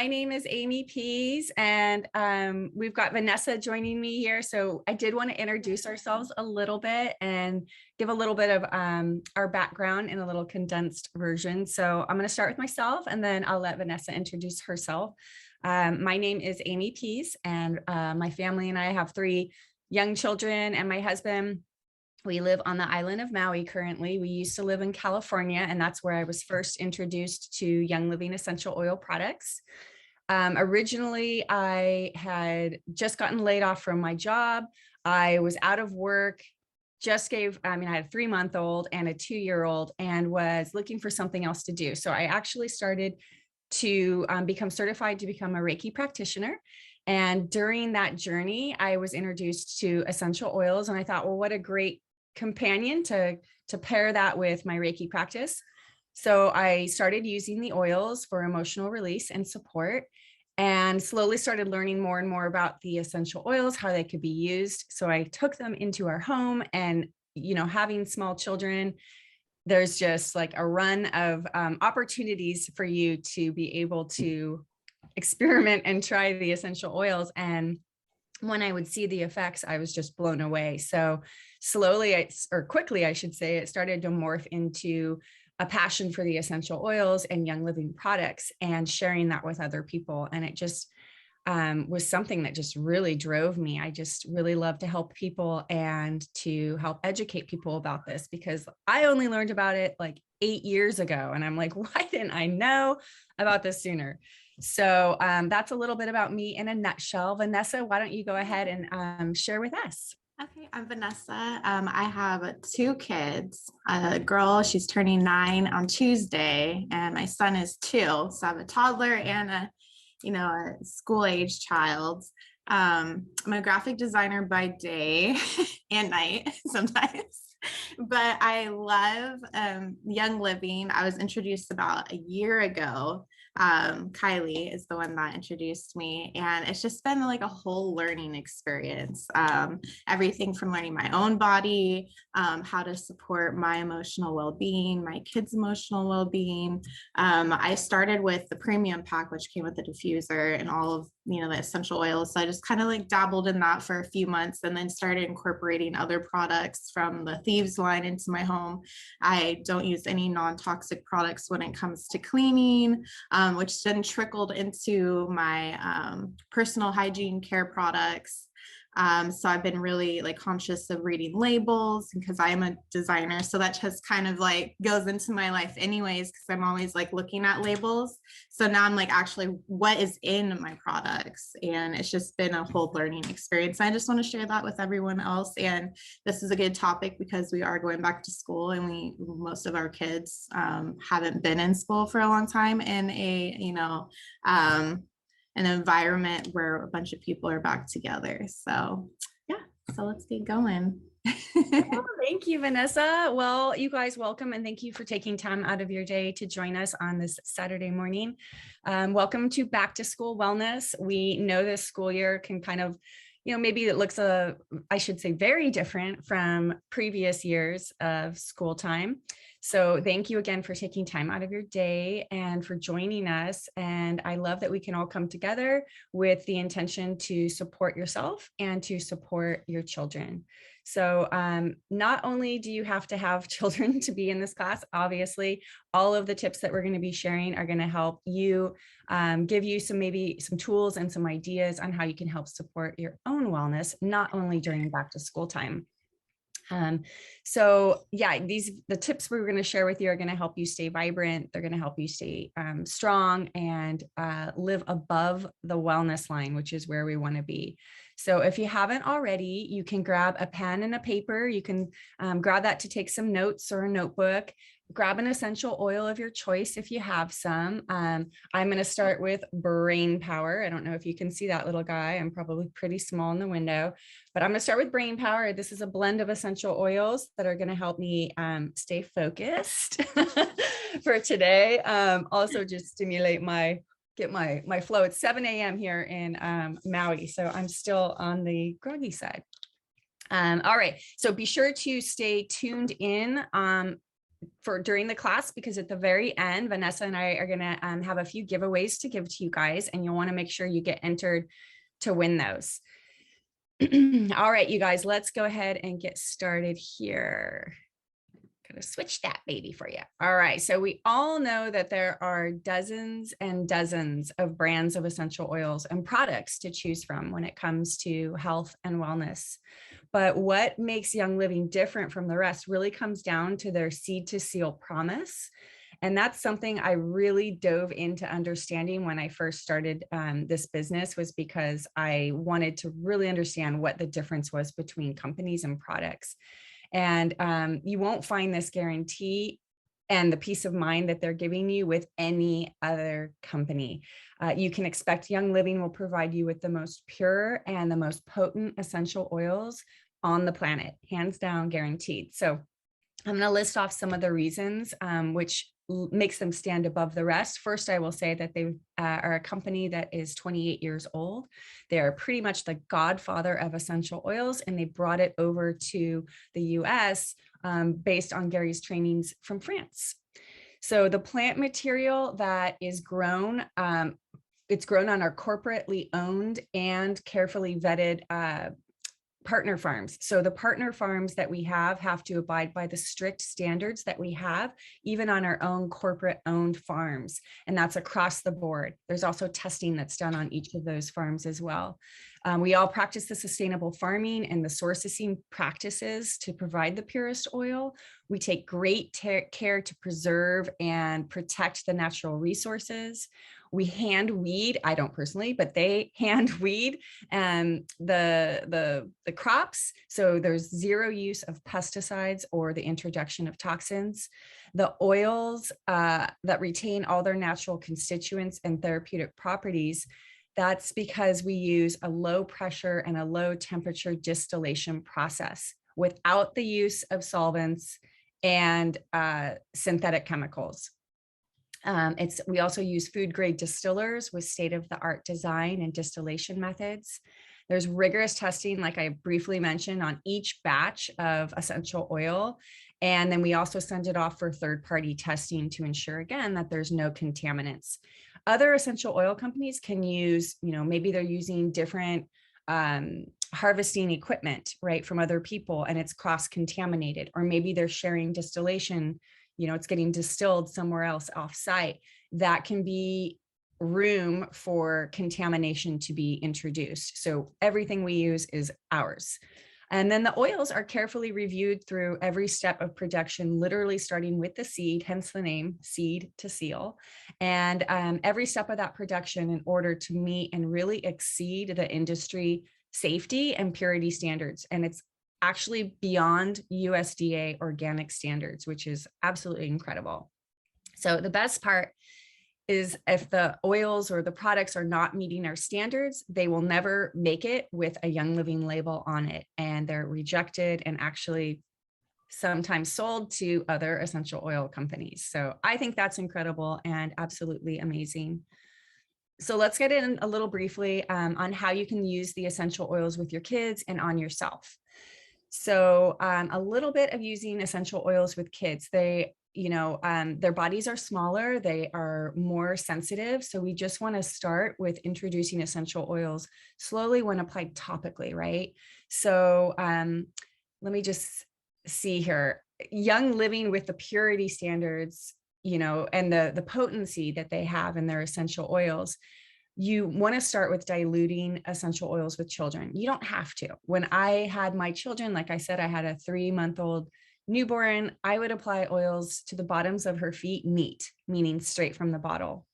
my name is Amy Pease, and we've got Vanessa joining me here. So I did want to introduce ourselves a little bit and give a little bit of our background in a little condensed version. So I'm going to start with myself, and then I'll let Vanessa introduce herself. My name is Amy Pease, and my family and I have 3 young children, and my husband. We live on the island of Maui currently. We used to live in California, and that's where I was first introduced to Young Living essential oil products. Originally, I had just gotten laid off from my job. I was out of work, I had a 3-month-old and a 2-year-old, and was looking for something else to do. So I actually started to become certified to become a Reiki practitioner. And during that journey, I was introduced to essential oils, and I thought, well, what a great companion to pair that with my Reiki practice. So I started using the oils for emotional release and support, and slowly started learning more and more about the essential oils, how they could be used. So I took them into our home, and, having small children, there's just like a run of opportunities for you to be able to experiment and try the essential oils. And when I would see the effects, I was just blown away. So quickly, I should say, it started to morph into a passion for the essential oils and Young Living products, and sharing that with other people. And it just was something that just really drove me. I just really love to help people and to help educate people about this, because I only learned about it like 8 years ago. And I'm like, why didn't I know about this sooner? So that's a little bit about me in a nutshell. Vanessa, why don't you go ahead and share with us? Okay, I'm Vanessa. I have 2 kids. A girl, she's turning 9 on Tuesday, and my son is 2. So I have a toddler and a school-age child. I'm a graphic designer by day and night sometimes. But I love Young Living. I was introduced about a year ago. Kylie is the one that introduced me, and it's just been like a whole learning experience. Everything from learning my own body, how to support my emotional well-being, my kids' emotional well-being. I started with the premium pack, which came with the diffuser and all of the essential oils. So I just kind of like dabbled in that for a few months, and then started incorporating other products from the Thieves line into my home. I don't use any non-toxic products when it comes to cleaning, which then trickled into my personal hygiene care products. So I've been really like conscious of reading labels, because I am a designer. So that just kind of like goes into my life anyways, because I'm always like looking at labels. So now I'm like, actually, what is in my products? And it's just been a whole learning experience. I just want to share that with everyone else. And this is a good topic because we are going back to school, and most of our kids haven't been in school for a long time in an environment where a bunch of people are back together. So yeah, so let's get going. Oh, thank you, Vanessa. Well, you guys, welcome, and thank you for taking time out of your day to join us on this Saturday morning. Welcome to Back to School Wellness. We know this school year can kind of, maybe it looks I should say, very different from previous years of school time. So thank you again for taking time out of your day and for joining us. And I love that we can all come together with the intention to support yourself and to support your children. So not only do you have to have children to be in this class, obviously, all of the tips that we're going to be sharing are going to help you, give you maybe some tools and some ideas on how you can help support your own wellness, not only during back to school time. So yeah, the tips we're going to share with you are going to help you stay vibrant. They're going to help you stay strong and live above the wellness line, which is where we want to be. So if you haven't already, you can grab a pen and a paper. You can grab that to take some notes, or a notebook. Grab an essential oil of your choice if you have some. I'm going to start with Brain Power. I don't know if you can see that little guy. I'm probably pretty small in the window, but I'm going to start with Brain Power. This is a blend of essential oils that are going to help me stay focused for today. Also just stimulate get my flow. It's 7 a.m. here in Maui, so I'm still on the groggy side. All right, so be sure to stay tuned in for during the class, because at the very end, Vanessa and I are going to have a few giveaways to give to you guys, and you'll want to make sure you get entered to win those. All right, you guys, let's go ahead and get started here. Gonna switch that baby for you. All right, so we all know that there are dozens and dozens of brands of essential oils and products to choose from when it comes to health and wellness. But what makes Young Living different from the rest really comes down to their seed to seal promise. And that's something I really dove into understanding when I first started this business, was because I wanted to really understand what the difference was between companies and products. And you won't find this guarantee and the peace of mind that they're giving you with any other company. You can expect Young Living will provide you with the most pure and the most potent essential oils on the planet, hands down guaranteed. So I'm going to list off some of the reasons which makes them stand above the rest. First, I will say that they are a company that is 28 years old. They are pretty much the godfather of essential oils, and they brought it over to the US based on Gary's trainings from France. So the plant material that is grown, it's grown on our corporately owned and carefully vetted partner farms. So the partner farms that we have to abide by the strict standards that we have, even on our own corporate owned farms. And that's across the board. There's also testing that's done on each of those farms as well. We all practice the sustainable farming and the sourcing practices to provide the purest oil. We take great care to preserve and protect the natural resources. We hand weed, I don't personally, but they hand weed the crops. So there's zero use of pesticides or the introduction of toxins. The oils that retain all their natural constituents and therapeutic properties, that's because we use a low pressure and a low temperature distillation process without the use of solvents and synthetic chemicals. We also use food grade distillers with state-of-the-art design and distillation methods. There's rigorous testing, like I briefly mentioned, on each batch of essential oil. And then we also send it off for third-party testing to ensure, again, that there's no contaminants. Other essential oil companies can use, maybe they're using different harvesting equipment, right, from other people, and it's cross-contaminated, or maybe they're sharing distillation, it's getting distilled somewhere else off-site. That can be room for contamination to be introduced. So everything we use is ours. And then the oils are carefully reviewed through every step of production, literally starting with the seed, hence the name, seed to seal, and every step of that production in order to meet and really exceed the industry safety and purity standards. And it's actually beyond USDA organic standards, which is absolutely incredible. So the best part is if the oils or the products are not meeting our standards, they will never make it with a Young Living label on it, and they're rejected and actually sometimes sold to other essential oil companies. So I think that's incredible and absolutely amazing. So let's get in a little briefly on how you can use the essential oils with your kids and on yourself. So a little bit of using essential oils with kids. Their bodies are smaller, they are more sensitive. So we just want to start with introducing essential oils slowly when applied topically, right? So let me just see here. Young Living, with the purity standards, and the potency that they have in their essential oils, you want to start with diluting essential oils with children. You don't have to. When I had my children, like I said, I had a 3-month-old newborn, I would apply oils to the bottoms of her feet neat, meaning straight from the bottle.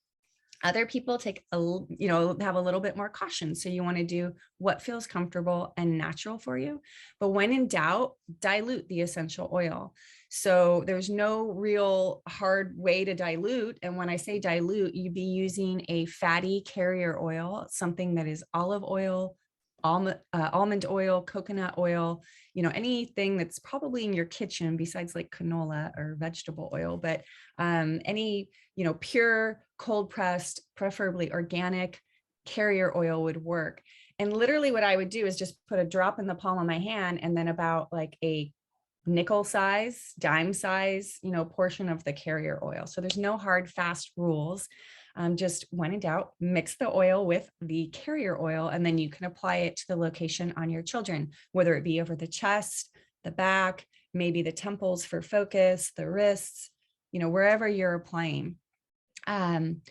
Other people have a little bit more caution. So you want to do what feels comfortable and natural for you. But when in doubt, dilute the essential oil. So there's no real hard way to dilute. And when I say dilute, you'd be using a fatty carrier oil, something that is olive oil, almond oil, coconut oil, anything that's probably in your kitchen besides like canola or vegetable oil, but any, pure cold pressed, preferably organic carrier oil would work. And literally what I would do is just put a drop in the palm of my hand, and then about like a nickel size, dime size, portion of the carrier oil. So there's no hard, fast rules. Just when in doubt, mix the oil with the carrier oil, and then you can apply it to the location on your children, whether it be over the chest, the back, maybe the temples for focus, the wrists, wherever you're applying. And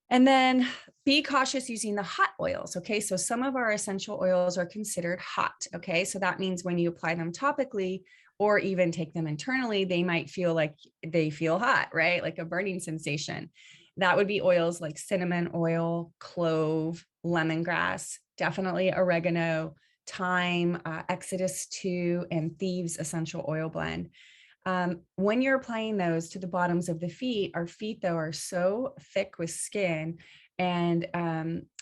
then be cautious using the hot oils. Okay. So some of our essential oils are considered hot. Okay. So that means when you apply them topically or even take them internally, they might feel like they feel hot, right? Like a burning sensation. That would be oils like cinnamon oil, clove, lemongrass, definitely oregano, thyme, Exodus 2, and Thieves essential oil blend. When you're applying those to the bottoms of the feet, our feet though are so thick with skin, and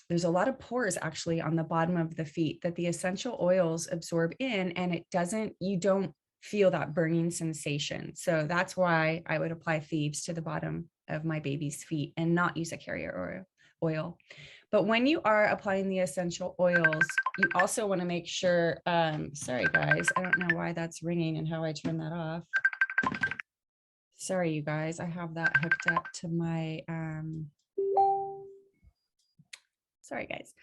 there's a lot of pores actually on the bottom of the feet that the essential oils absorb in, and you don't feel that burning sensation. So that's why I would apply Thieves to the bottom of my baby's feet and not use a carrier oil. But when you are applying the essential oils, you also want to make sure, sorry guys, I don't know why that's ringing and how I turn that off. Sorry, you guys, I have that hooked up to my, sorry guys.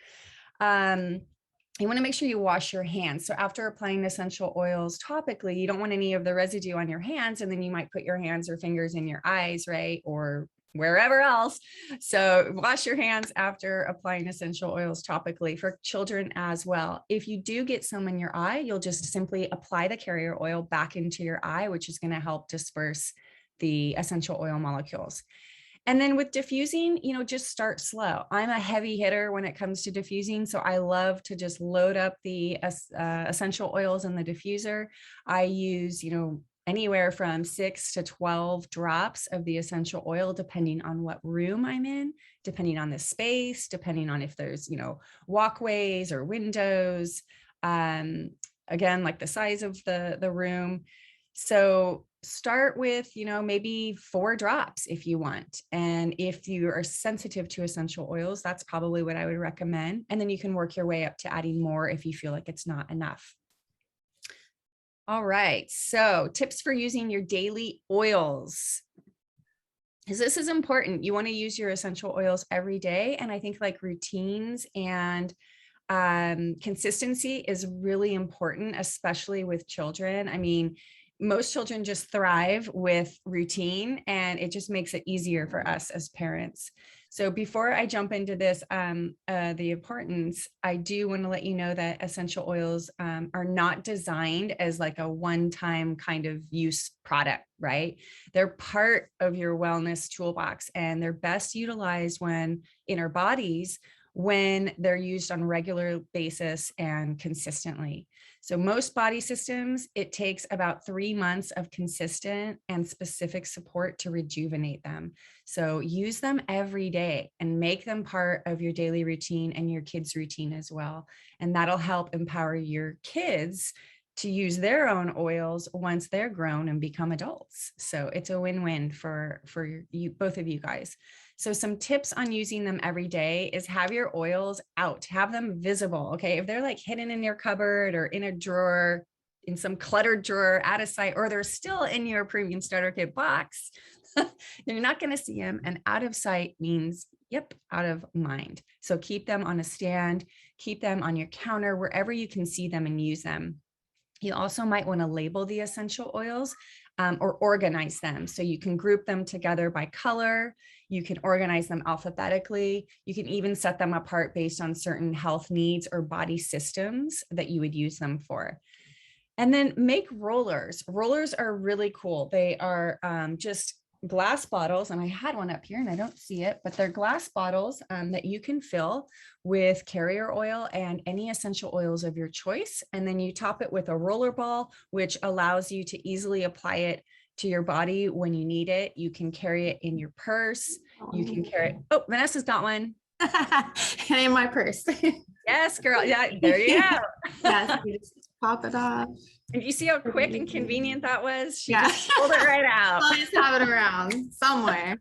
You want to make sure you wash your hands. So after applying essential oils topically, you don't want any of the residue on your hands, and then you might put your hands or fingers in your eyes, right? Or wherever else. So wash your hands after applying essential oils topically for children as well. If you do get some in your eye, you'll just simply apply the carrier oil back into your eye, which is going to help disperse the essential oil molecules. And then with diffusing, just start slow. I'm a heavy hitter when it comes to diffusing. So I love to just load up the essential oils in the diffuser. I use, anywhere from 6 to 12 drops of the essential oil, depending on what room I'm in, depending on the space, depending on if there's, walkways or windows, again, like the size of the room. So start with, maybe 4 drops if you want. And if you are sensitive to essential oils, that's probably what I would recommend. And then you can work your way up to adding more if you feel like it's not enough. All right, so tips for using your daily oils. Because this is important. You want to use your essential oils every day. And I think like routines and consistency is really important, especially with children. I mean, most children just thrive with routine, and it just makes it easier for us as parents. So before I jump into this, the importance, I do want to let you know that essential oils are not designed as like a one-time kind of use product, right? They're part of your wellness toolbox, and they're best utilized in our bodies when they're used on a regular basis and consistently. So most body systems, it takes about 3 months of consistent and specific support to rejuvenate them. So use them every day and make them part of your daily routine and your kids' routine as well. And that'll help empower your kids to use their own oils once they're grown and become adults. So it's a win-win for you, both of you guys. So some tips on using them every day is have your oils out, have them visible. Okay. If they're like hidden in your cupboard or in a drawer, in some cluttered drawer out of sight, or they're still in your premium starter kit box, you're not going to see them. And out of sight means, yep, out of mind. So keep them on a stand, keep them on your counter, wherever you can see them and use them. You also might want to label the essential oils or organize them. So you can group them together by color. You can organize them alphabetically. You can even set them apart based on certain health needs or body systems that you would use them for. And then make rollers. Rollers are really cool. They are just glass bottles, and I had one up here and I don't see it, but they're glass bottles that you can fill with carrier oil and any essential oils of your choice. And then you top it with a roller ball, which allows you to easily apply it to your body when you need it. You can carry it in your purse. You can carry it. Oh, Vanessa's got one. In my purse. Yes, girl. Yeah, there you go. Yes, you just pop it off. And you see how quick and convenient that was? She just pulled it right out. Always have it around somewhere.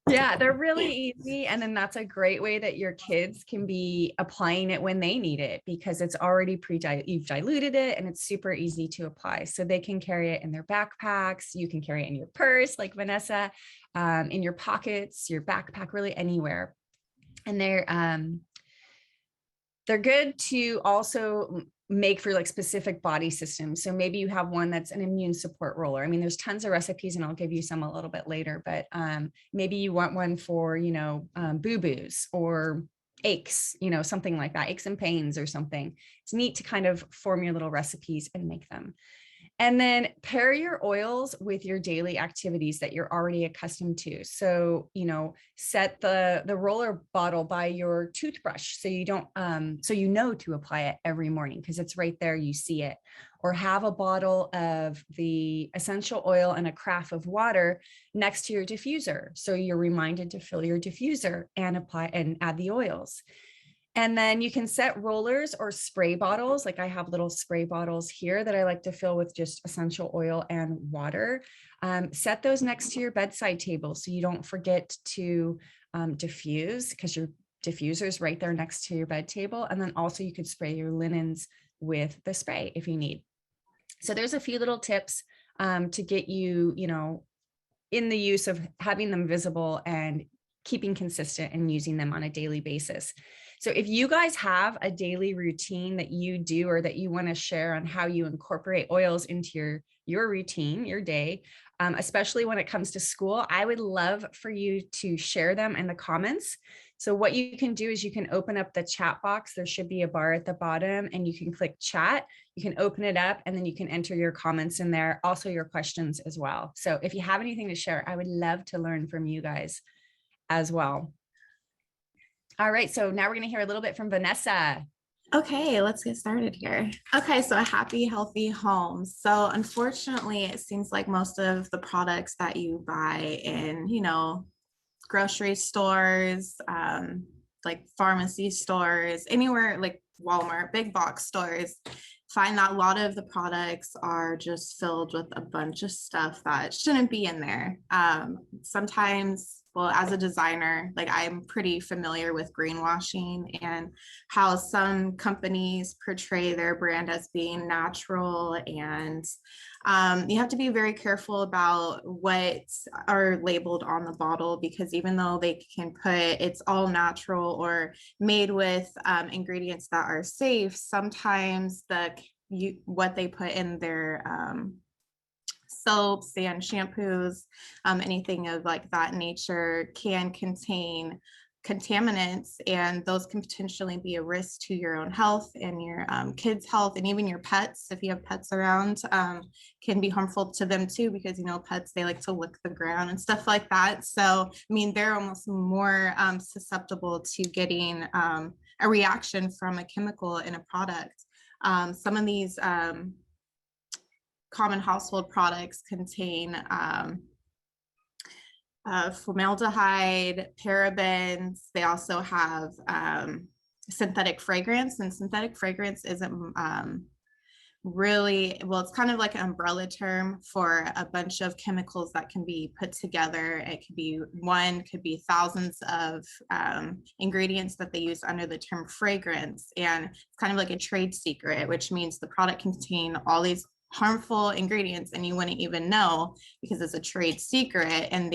Yeah, they're really easy. And then that's a great way that your kids can be applying it when they need it because it's already you've diluted it and it's super easy to apply. So they can carry it in their backpacks. You can carry it in your purse, like Vanessa, in your pockets, your backpack, really anywhere. And they're good to also make for like specific body systems. So maybe you have one that's an immune support roller. I mean, there's tons of recipes and I'll give you some a little bit later, but maybe you want one for, boo-boos or aches, something like that, aches and pains or something. It's neat to kind of form your little recipes and make them. And then pair your oils with your daily activities that you're already accustomed to. So, set the roller bottle by your toothbrush so you don't to apply it every morning because it's right there, you see it. Or have a bottle of the essential oil and a carafe of water next to your diffuser. So you're reminded to fill your diffuser and apply and add the oils. And then you can set rollers or spray bottles. Like I have little spray bottles here that I like to fill with just essential oil and water. Set those next to your bedside table so you don't forget to diffuse because your diffuser is right there next to your bed table. And then also you could spray your linens with the spray if you need. So there's a few little tips to get you, in the use of having them visible and keeping consistent and using them on a daily basis. So if you guys have a daily routine that you do or that you want to share on how you incorporate oils into your routine, your day, especially when it comes to school, I would love for you to share them in the comments. So what you can do is you can open up the chat box. There should be a bar at the bottom and you can click chat. You can open it up and then you can enter your comments in there, also your questions as well. So if you have anything to share, I would love to learn from you guys as well. All right, so now we're going to hear a little bit from Vanessa. Okay, let's get started here. Okay, so a happy, healthy home. So unfortunately, it seems like most of the products that you buy in, grocery stores, like pharmacy stores, anywhere like Walmart, big box stores, find that a lot of the products are just filled with a bunch of stuff that shouldn't be in there. Sometimes, well, as a designer, like I'm pretty familiar with greenwashing and how some companies portray their brand as being natural, and you have to be very careful about what are labeled on the bottle, because even though they can put it's all natural or made with ingredients that are safe, sometimes what they put in their soaps and shampoos, anything of like that nature, can contain contaminants, and those can potentially be a risk to your own health and your kids' health, and even your pets. If you have pets around, can be harmful to them too, because pets, they like to lick the ground and stuff like that. So I mean, they're almost more susceptible to getting a reaction from a chemical in a product. Some of these common household products contain formaldehyde, parabens. They also have synthetic fragrance, and synthetic fragrance isn't really, well, it's kind of like an umbrella term for a bunch of chemicals that can be put together. It could be thousands of ingredients that they use under the term fragrance, and it's kind of like a trade secret, which means the product can contain all these harmful ingredients and you wouldn't even know because it's a trade secret, and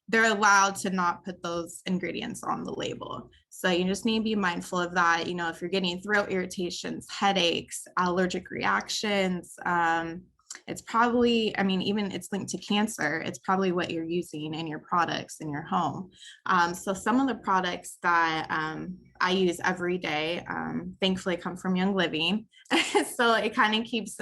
they're allowed to not put those ingredients on the label. So you just need to be mindful of that. If you're getting throat irritations, headaches, allergic reactions, it's probably, even it's linked to cancer, it's probably what you're using in your products in your home. So some of the products that I use every day, thankfully come from Young Living. So it kind of keeps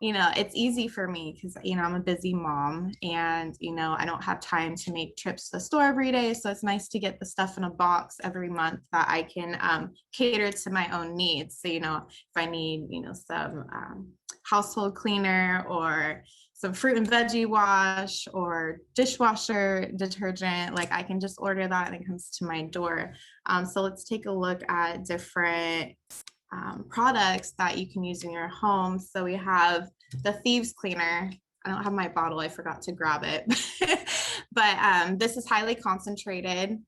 it's easy for me because I'm a busy mom, and I don't have time to make trips to the store every day. So it's nice to get the stuff in a box every month that I can cater to my own needs. So if I need some household cleaner or some fruit and veggie wash or dishwasher detergent, like I can just order that and it comes to my door. So let's take a look at different products that you can use in your home. So we have the Thieves Cleaner. I don't have my bottle, I forgot to grab it. But this is highly concentrated.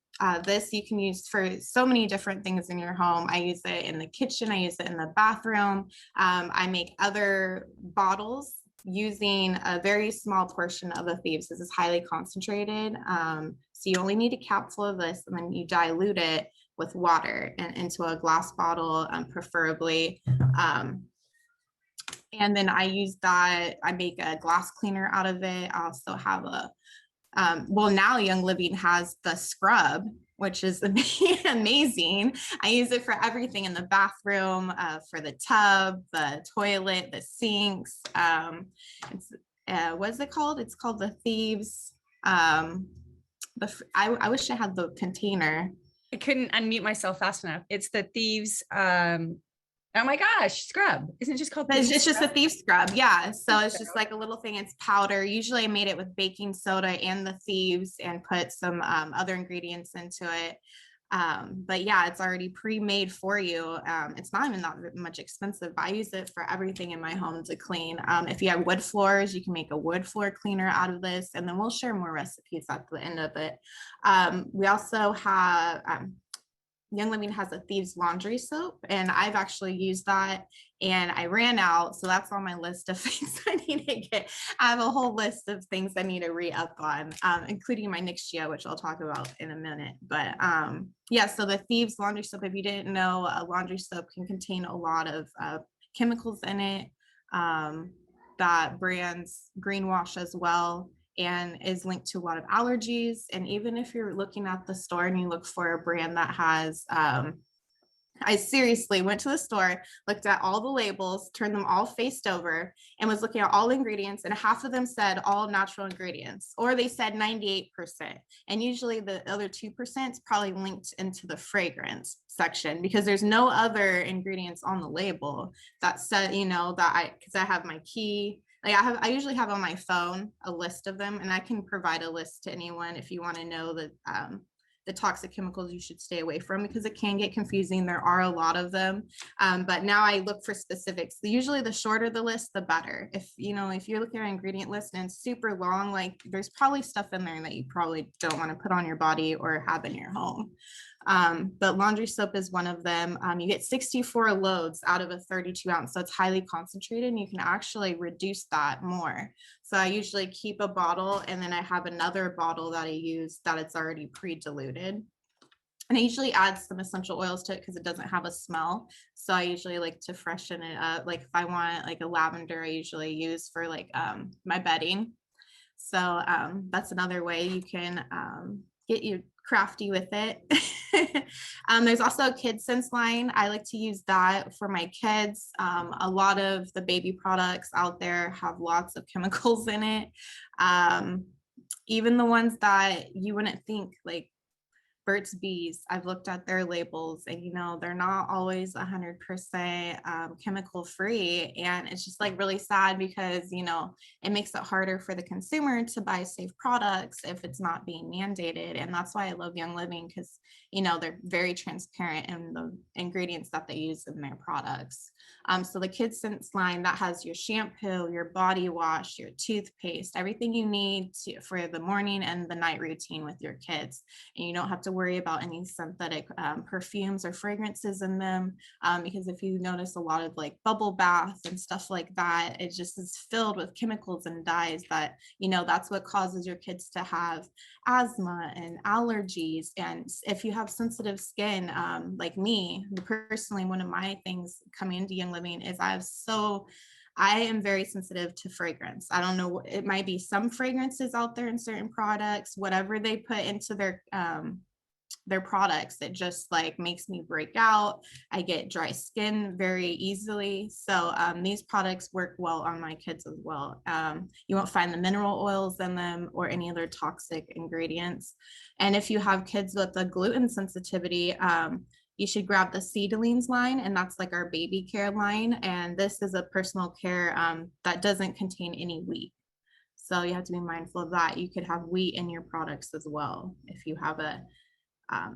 This you can use for so many different things in your home. I use it in the kitchen. I use it in the bathroom. I make other bottles using a very small portion of the thieves. This is highly concentrated. So you only need a capsule of this, and then you dilute it with water and into a glass bottle, preferably. And then I use that, I make a glass cleaner out of it. I also have a, well, now Young Living has the scrub, which is amazing. I use it for everything in the bathroom, for the tub, the toilet, the sinks. What is it called? It's called the Thieves. I wish I had the container. I couldn't unmute myself fast enough. It's the Thieves. Oh my gosh, scrub. Isn't it just called? It's just a thief scrub. Yeah. So it's just like a little thing. It's powder. Usually I made it with baking soda and the thieves and put some other ingredients into it. But yeah, it's already pre-made for you. It's not even that much expensive, but I use it for everything in my home to clean. If you have wood floors, you can make a wood floor cleaner out of this, and then we'll share more recipes at the end of it. We also have Young Living has a Thieves laundry soap, and I've actually used that and I ran out. So that's on my list of things I need to get. I have a whole list of things I need to re-up on, including my NINGXIA, which I'll talk about in a minute. But yeah, so the Thieves laundry soap, if you didn't know, a laundry soap can contain a lot of chemicals in it that brands greenwash as well, and is linked to a lot of allergies. And even if you're looking at the store and you look for a brand that has, I seriously went to the store, looked at all the labels, turned them all faced over, and was looking at all the ingredients, and half of them said all natural ingredients, or they said 98%. And usually the other 2% is probably linked into the fragrance section, because there's no other ingredients on the label that said, you know, that because I have my key. Like I usually have on my phone a list of them, and I can provide a list to anyone if you want to know the toxic chemicals you should stay away from, because it can get confusing. There are a lot of them, but now I look for specifics. Usually the shorter the list, the better. If you're looking at an ingredient list and it's super long, like there's probably stuff in there that you probably don't want to put on your body or have in your home. But laundry soap is one of them. You get 64 loads out of a 32 ounce, so it's highly concentrated, and you can actually reduce that more. So I usually keep a bottle, and then I have another bottle that I use that it's already pre-diluted. And I usually add some essential oils to it because it doesn't have a smell. So I usually like to freshen it up. Like if I want like a lavender, I usually use for like my bedding. So that's another way you can get you crafty with it. There's also a kids sense line. I like to use that for my kids. A lot of the baby products out there have lots of chemicals in it. Even the ones that you wouldn't think, like Burt's Bees, I've looked at their labels, and they're not always 100% chemical free, and it's just like really sad because it makes it harder for the consumer to buy safe products if it's not being mandated. And that's why I love Young Living, because they're very transparent in the ingredients that they use in their products. So the Kids Sense line, that has your shampoo, your body wash, your toothpaste, everything you need for the morning and the night routine with your kids. And you don't have to worry about any synthetic perfumes or fragrances in them, because if you notice a lot of like bubble baths and stuff like that, it just is filled with chemicals and dyes that that's what causes your kids to have asthma and allergies. And if you have sensitive skin, like me personally, one of my things coming into Young Living is I am very sensitive to fragrance. I don't know, it might be some fragrances out there in certain products, whatever they put into their products, it just like makes me break out. I get dry skin very easily. So these products work well on my kids as well. You won't find the mineral oils in them or any other toxic ingredients. And if you have kids with a gluten sensitivity, you should grab the Seedlings line, and that's like our baby care line. And this is a personal care that doesn't contain any wheat. So you have to be mindful of that. You could have wheat in your products as well. If you have a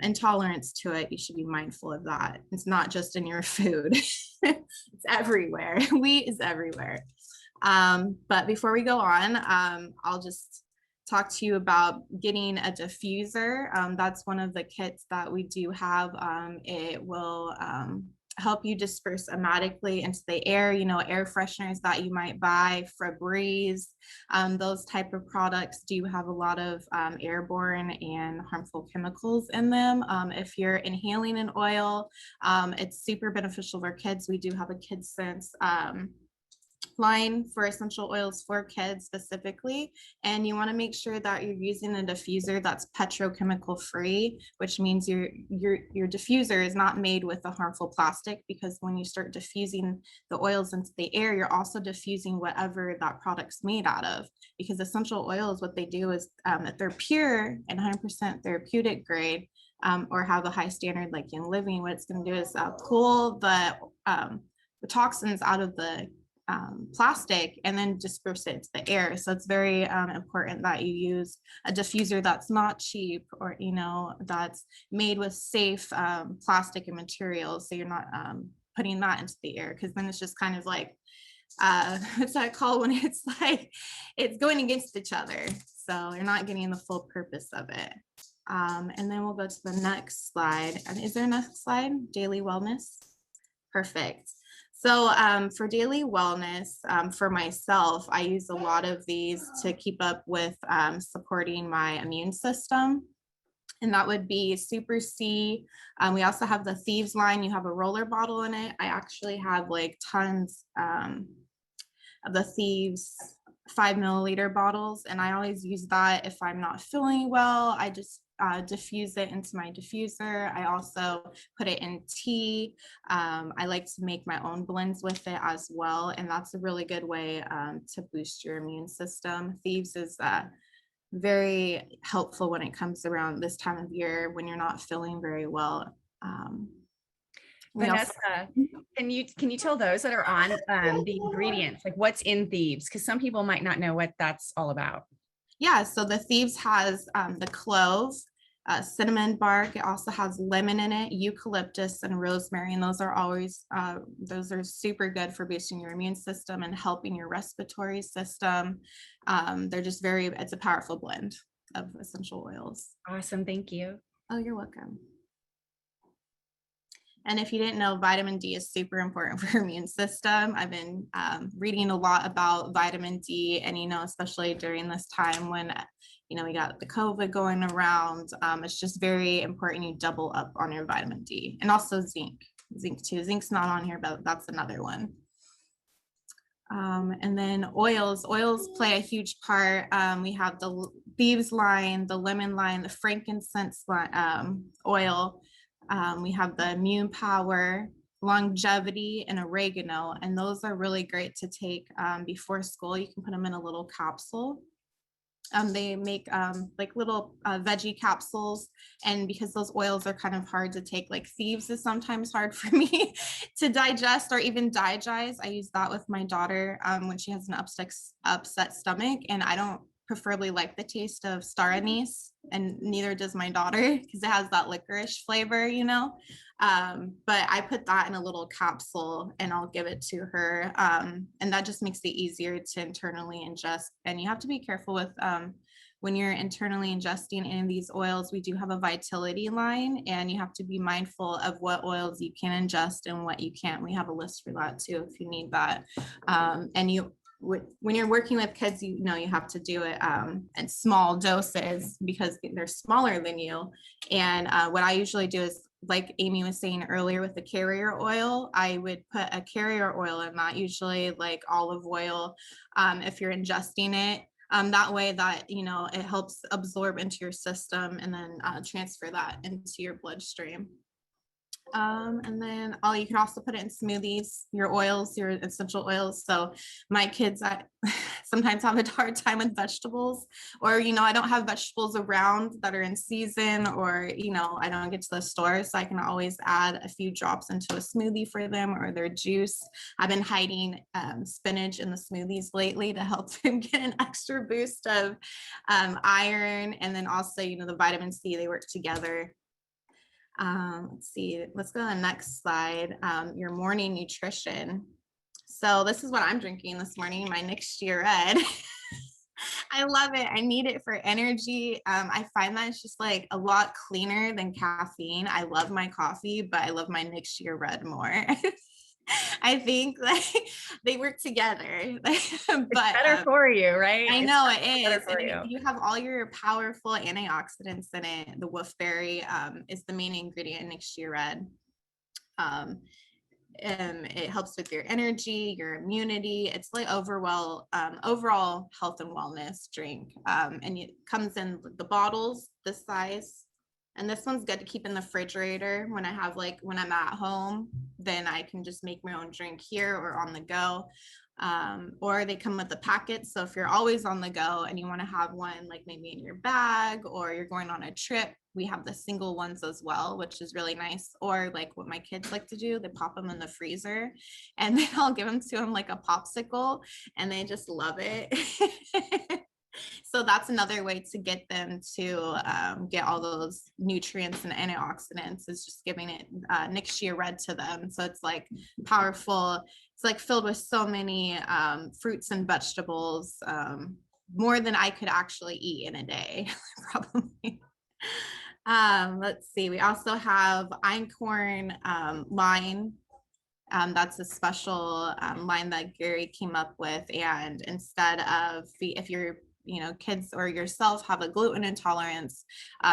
intolerance to it, you should be mindful of that. It's not just in your food. It's everywhere. Wheat is everywhere. But before we go on, I'll just talk to you about getting a diffuser. That's one of the kits that we do have. It will help you disperse automatically into the air, air fresheners that you might buy, Febreze, those type of products do have a lot of airborne and harmful chemicals in them. If you're inhaling an oil, it's super beneficial for kids. We do have a kids sense line for essential oils for kids specifically, and you want to make sure that you're using a diffuser that's petrochemical free, which means your diffuser is not made with a harmful plastic, because when you start diffusing the oils into the air, you're also diffusing whatever that product's made out of, because essential oils, what they do is if they're pure and 100% therapeutic grade, or have a high standard like in living, what it's going to do is pull the toxins out of the plastic and then disperse it to the air. So it's very important that you use a diffuser that's not cheap, or that's made with safe plastic and materials, so you're not putting that into the air, because then it's just kind of like what's that called when it's like it's going against each other, so you're not getting the full purpose of it. And then we'll go to the next slide. Is there a next slide? Daily wellness. Perfect. So for daily wellness, for myself, I use a lot of these to keep up with supporting my immune system. And that would be Super C. We also have the Thieves line. You have a roller bottle in it. I actually have like tons of the Thieves 5 milliliter bottles, and I always use that if I'm not feeling well. I just diffuse it into my diffuser. I also put it in tea. I like to make my own blends with it as well, and that's a really good way to boost your immune system. Thieves is very helpful when it comes around this time of year when you're not feeling very well. Vanessa, can you tell those that are on the ingredients, like what's in Thieves? Because some people might not know what that's all about. Yeah, so the Thieves has the clove, cinnamon bark. It also has lemon in it, eucalyptus, and rosemary. And those are super good for boosting your immune system and helping your respiratory system. It's a powerful blend of essential oils. Awesome, thank you. Oh, you're welcome. And if you didn't know, vitamin D is super important for your immune system. I've been reading a lot about vitamin D, and, especially during this time when, we got the COVID going around, it's just very important you double up on your vitamin D, and also zinc too. Zinc's not on here, but that's another one. And then oils play a huge part. We have the Thieves line, the lemon line, the frankincense oil. We have the immune power, longevity, and oregano, and those are really great to take before school. You can put them in a little capsule. They make like little veggie capsules, and because those oils are kind of hard to take, like Thieves is sometimes hard for me to digest or even digest. I use that with my daughter when she has an upset stomach, and I don't preferably like the taste of star anise, and neither does my daughter, because it has that licorice flavor, but I put that in a little capsule and I'll give it to her, and that just makes it easier to internally ingest. And you have to be careful with when you're internally ingesting any of these oils. We do have a vitality line, and you have to be mindful of what oils you can ingest and what you can't. We have a list for that too if you need that. And when you're working with kids, you have to do it in small doses because they're smaller than you. And what I usually do is, like Amy was saying earlier with the carrier oil, I would put a carrier oil in that, usually like olive oil, if you're ingesting it. That way that, it helps absorb into your system and then transfer that into your bloodstream. And then you can also put it in smoothies, your oils, your essential oils. So my kids, I sometimes have a hard time with vegetables, or, I don't have vegetables around that are in season, or, I don't get to the store. So I can always add a few drops into a smoothie for them or their juice. I've been hiding spinach in the smoothies lately to help them get an extra boost of iron. And then also, the vitamin C, they work together. Let's see, let's go to the next slide. Your morning nutrition. So this is what I'm drinking this morning, my NINGXIA Red. I love it. I need it for energy. I find that it's just like a lot cleaner than caffeine. I love my coffee, but I love my NINGXIA red more. I think like they work together. It's But better for you, right? I It's know it better is. for And you. you have all your powerful antioxidants in it. The wolfberry is the main ingredient in NINGXIA red. Um, it helps with your energy, your immunity. It's like overall health and wellness drink. And it comes in the bottles this size. And this one's good to keep in the refrigerator when I have when I'm at home, then I can just make my own drink here or on the go. Or they come with the packets. So if you're always on the go and you want to have one like maybe in your bag or you're going on a trip, we have the single ones as well, which is really nice. Or like what my kids like to do, they pop them in the freezer and then I'll give them to them like a popsicle and they just love it. So that's another way to get them to get all those nutrients and antioxidants is just giving it NINGXIA red to them. So it's like powerful. It's like filled with so many fruits and vegetables, more than I could actually eat in a day, probably. Let's see. We also have einkorn line. That's a special line that Gary came up with. And instead of if your kids or yourself have a gluten intolerance,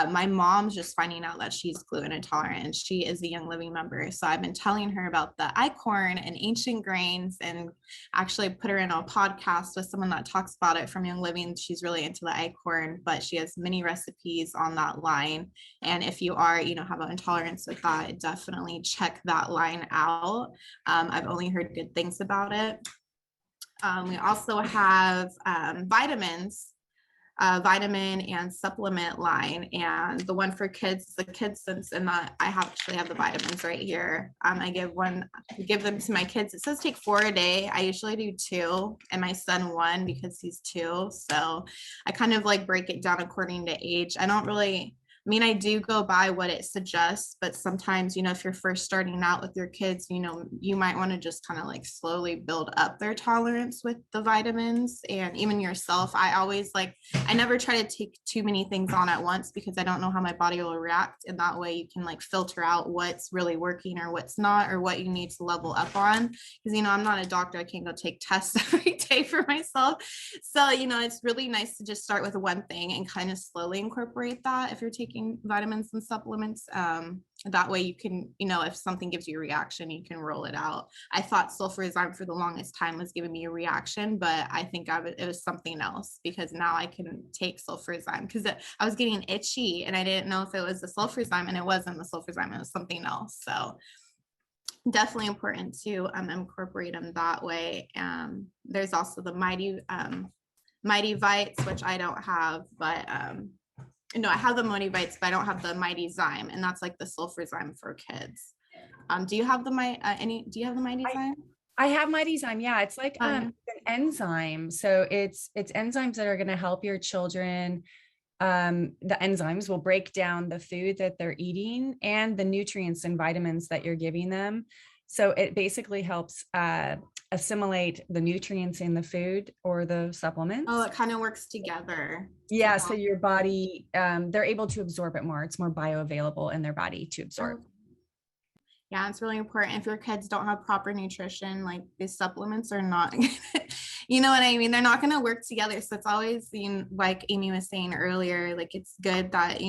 my mom's just finding out that she's gluten intolerant and she is a Young Living member. So I've been telling her about the einkorn and ancient grains and actually put her in a podcast with someone that talks about it from Young Living. She's really into the einkorn, but she has many recipes on that line. And if you are, have an intolerance with that, definitely check that line out. I've only heard good things about it. We also have vitamins, vitamin and supplement line, and the one for kids is the kids sense, and that I actually have the vitamins right here. I give them to my kids. It says take 4 a day. I usually do 2, and my son 1 because he's 2. So I kind of like break it down according to age. I do go by what it suggests, but sometimes, if you're first starting out with your kids, you might want to just kind of like slowly build up their tolerance with the vitamins. And even yourself, I never try to take too many things on at once because I don't know how my body will react. And that way you can like filter out what's really working or what's not, or what you need to level up on. Because, I'm not a doctor. I can't go take tests every day for myself. So, it's really nice to just start with one thing and kind of slowly incorporate that if you're taking vitamins and supplements. That way you can, if something gives you a reaction, you can roll it out. I thought sulfurizyme for the longest time was giving me a reaction, but I think it was something else because now I can take sulfurizyme because I was getting itchy and I didn't know if it was the sulfurizyme, and it wasn't the sulfurizyme, it was something else. So definitely important to incorporate them that way. There's also the Mighty Vites, which I don't have, but no, I have the Mighty Vites, but I don't have the Mighty Zyme, and that's like the sulfurzyme for kids. Do you have the Do you have the Mighty Zyme? I have Mighty Zyme. Yeah, it's like an enzyme. So it's enzymes that are going to help your children. The enzymes will break down the food that they're eating and the nutrients and vitamins that you're giving them. So it basically helps assimilate the nutrients in the food or the supplements. Oh, it kind of works together. Yeah, so your body, they're able to absorb it more. It's more bioavailable in their body to absorb. Yeah, it's really important. If your kids don't have proper nutrition, like these supplements are not, you know what I mean? They're not going to work together. So it's always, like Amy was saying earlier, like it's good that,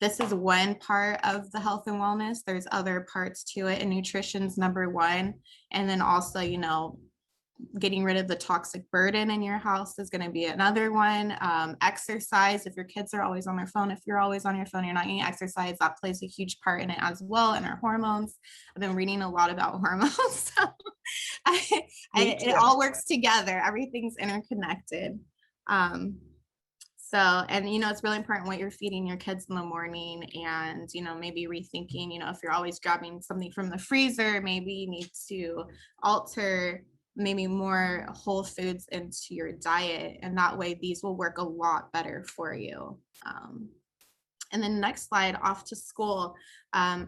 this is one part of the health and wellness. There's other parts to it, and nutrition's number one. And then also, getting rid of the toxic burden in your house is going to be another one. Exercise, if your kids are always on their phone, if you're always on your phone, you're not getting exercise, that plays a huge part in it as well. And our hormones, I've been reading a lot about hormones. So it all works together. Everything's interconnected. And it's really important what you're feeding your kids in the morning, and maybe rethinking, if you're always grabbing something from the freezer, maybe you need to alter maybe more whole foods into your diet, and that way these will work a lot better for you. And then next slide, off to school.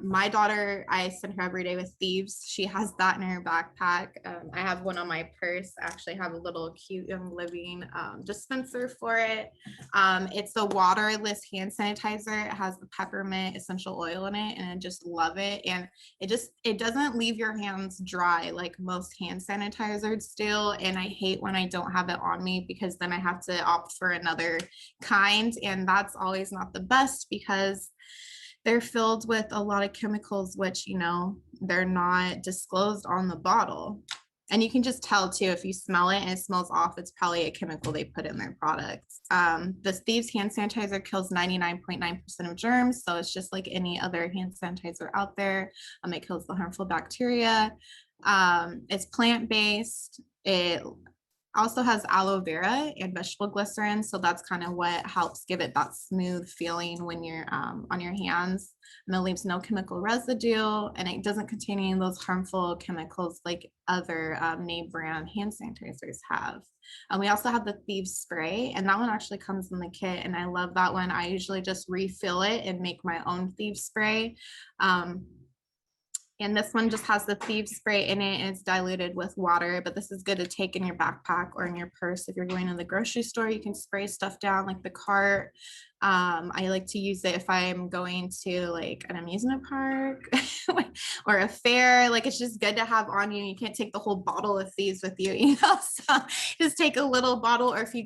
My daughter, I send her every day with Thieves. She has that in her backpack. I have one on my purse. I actually have a little cute Young Living dispenser for it. It's a waterless hand sanitizer. It has the peppermint essential oil in it, and I just love it. And it doesn't leave your hands dry like most hand sanitizers do. And I hate when I don't have it on me, because then I have to opt for another kind, and that's always not the best, because they're filled with a lot of chemicals, which, you know, they're not disclosed on the bottle. And you can just tell too, if you smell it and it smells off, it's probably a chemical they put in their products. The Thieves hand sanitizer kills 99.9% of germs. So it's just like any other hand sanitizer out there. It kills the harmful bacteria. It's plant-based. It also has aloe vera and vegetable glycerin. So that's kind of what helps give it that smooth feeling when you're on your hands. And it leaves no chemical residue, and it doesn't contain any of those harmful chemicals like other name brand hand sanitizers have. We also have the Thieves spray, and that one actually comes in the kit, and I love that one. I usually just refill it and make my own Thieves spray. And this one just has the Thieves spray in it, and it's diluted with water, but this is good to take in your backpack or in your purse. If you're going to the grocery store, you can spray stuff down like the cart. I like to use it if I'm going to like an amusement park or a fair. Like, it's just good to have on you. You can't take the whole bottle of Thieves with you, you know, so just take a little bottle. Or if you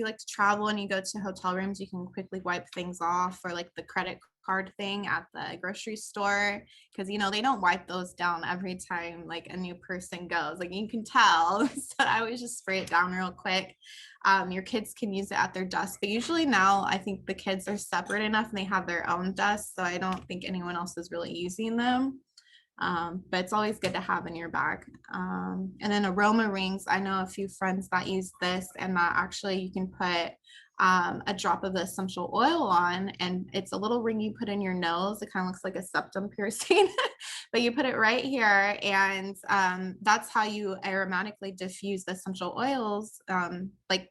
like to travel and you go to hotel rooms, you can quickly wipe things off, or like the credit card thing at the grocery store, because, you know, they don't wipe those down every time like a new person goes, like you can tell. So I always just spray it down real quick. Your kids can use it at their desk, but usually now I think the kids are separate enough and they have their own desks, so I don't think anyone else is really using them. But it's always good to have in your bag. And then aroma rings. I know a few friends that use this, and that actually you can put a drop of the essential oil on, and it's a little ring you put in your nose. It kind of looks like a septum piercing, but you put it right here, and that's how you aromatically diffuse the essential oils, like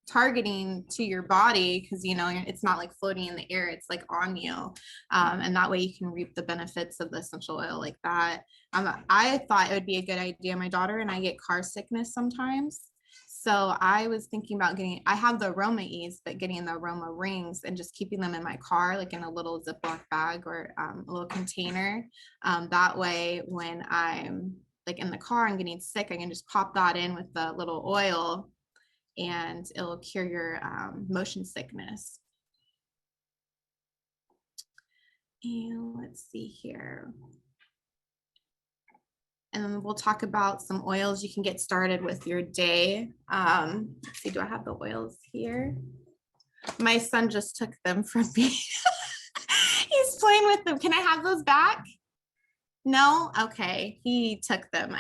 targeting to your body, because, you know, it's not like floating in the air, it's like on you. And that way you can reap the benefits of the essential oil like that. I thought it would be a good idea. My daughter and I get car sickness sometimes. So I was thinking about I have the aroma ease, but getting the aroma rings and just keeping them in my car, like in a little Ziploc bag or a little container. That way, when I'm like in the car and getting sick, I can just pop that in with the little oil, and it'll cure your motion sickness. And let's see here. And then we'll talk about some oils you can get started with your day. Let's see, do I have the oils here? My son just took them from me. He's playing with them. Can I have those back? No? Okay. He took them.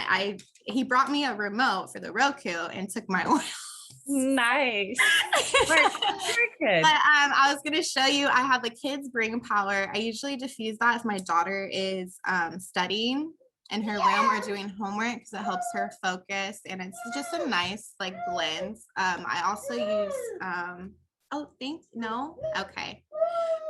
He brought me a remote for the Roku and took my oil. Nice. Very good. But I was going to show you, I have the kids bring power. I usually diffuse that if my daughter is studying in her room or doing homework, because it helps her focus, and it's just a nice like blend. I also use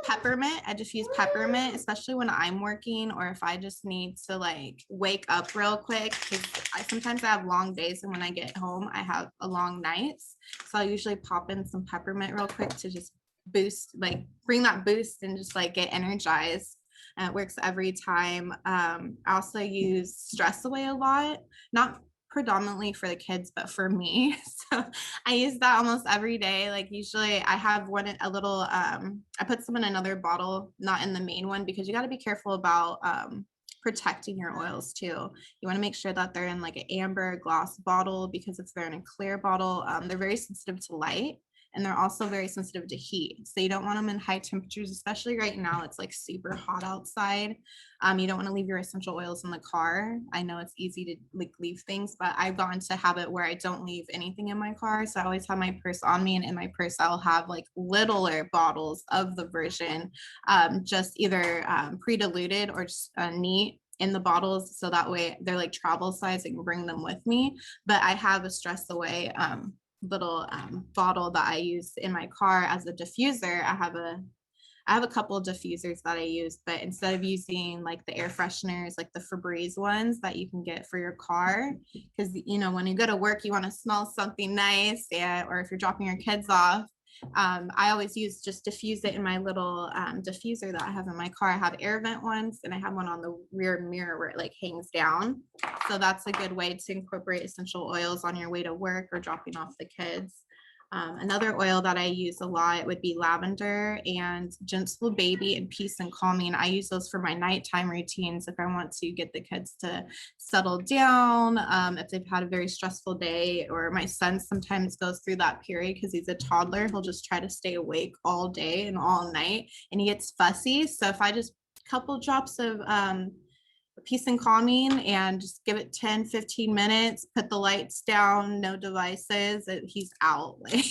peppermint. I just use peppermint, especially when I'm working, or if I just need to like wake up real quick, because sometimes I have long days, and when I get home I have a long nights, so I usually pop in some peppermint real quick to just boost, like bring that boost and just like get energized. And it works every time. I also use Stress Away a lot, not predominantly for the kids, but for me. So I use that almost every day. Like usually I have I put some in another bottle, not in the main one, because you got to be careful about protecting your oils too. You want to make sure that they're in like an amber glass bottle, because if they're in a clear bottle, they're very sensitive to light. And they're also very sensitive to heat. So you don't want them in high temperatures, especially right now. It's like super hot outside. You don't want to leave your essential oils in the car. I know it's easy to like leave things, but I've gotten to a habit where I don't leave anything in my car. So I always have my purse on me, and in my purse, I'll have like littler bottles of the version, just either pre-diluted or just neat in the bottles. So that way they're like travel size, I can bring them with me. But I have a Stress Away little bottle that I use in my car as a diffuser. I have a I have a couple of diffusers that I use, but instead of using like the air fresheners, like the Febreze ones that you can get for your car, because when you go to work, you want to smell something nice, or if you're dropping your kids off. I always just diffuse it in my little diffuser that I have in my car. I have air vent ones, and I have one on the rear mirror where it like hangs down. So that's a good way to incorporate essential oils on your way to work or dropping off the kids. Another oil that I use a lot would be lavender and Gentle Baby and Peace and Calming. I use those for my nighttime routines if I want to get the kids to settle down, if they've had a very stressful day, or my son sometimes goes through that period because he's a toddler. He'll just try to stay awake all day and all night, and he gets fussy. So if I just couple drops of Peace and Calming and just give it 10-15 minutes, put the lights down, no devices, he's out. Like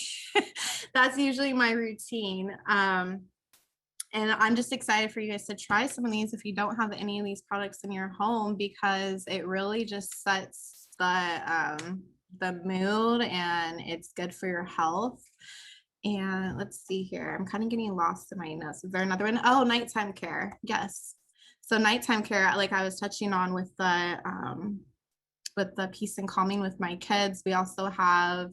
that's usually my routine. And I'm just excited for you guys to try some of these if you don't have any of these products in your home, because it really just sets the mood, and it's good for your health. And let's see here, I'm kind of getting lost in my notes. Is there another one? Oh, nighttime care. Yes. So nighttime care, like I was touching on with the Peace and Calming with my kids, we also have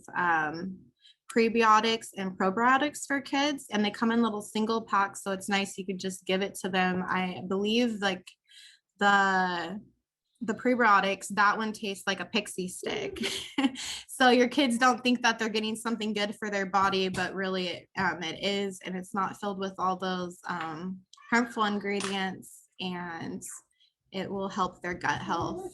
prebiotics and probiotics for kids, and they come in little single packs. So it's nice. You could just give it to them. I believe like the prebiotics, that one tastes like a pixie stick. So your kids don't think that they're getting something good for their body, but really it is, and it's not filled with all those harmful ingredients, and it will help their gut health,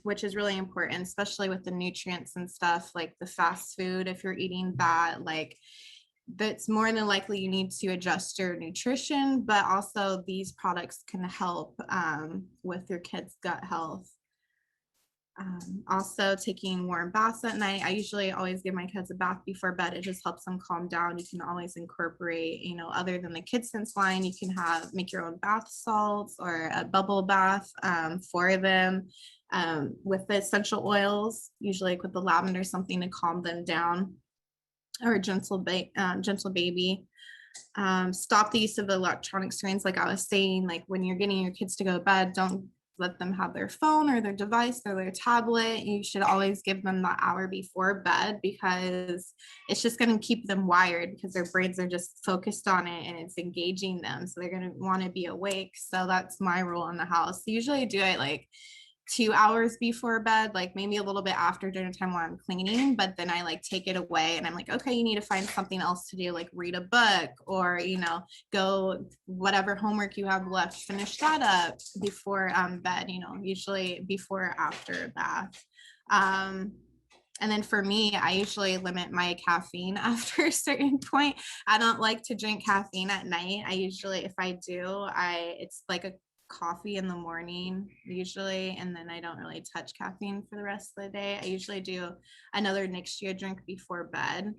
which is really important, especially with the nutrients and stuff like the fast food. If you're eating that, like that's more than likely you need to adjust your nutrition, but also these products can help with your kids' gut health. Also taking warm baths at night. I usually always give my kids a bath before bed. It just helps them calm down. You can always incorporate, other than the KidSense line, you can make your own bath salts or a bubble bath for them with the essential oils, usually like with the lavender, something to calm them down, or Gentle Baby. Stop the use of electronic screens. Like I was saying, like when you're getting your kids to go to bed, don't let them have their phone or their device or their tablet. You should always give them that hour before bed, because it's just going to keep them wired, because their brains are just focused on it and it's engaging them. So they're going to want to be awake. So that's my rule in the house. Usually I do it like 2 hours before bed, like maybe a little bit after dinner time while I'm cleaning, but then I like take it away and I'm like, okay, you need to find something else to do, like read a book, or go whatever homework you have left, finish that up before bed, usually before or after bath. And then for me, I usually limit my caffeine after a certain point. I don't like to drink caffeine at night. I usually, if I do, it's like a coffee in the morning usually, and then I don't really touch caffeine for the rest of the day. I usually do another NINGXIA drink before bed.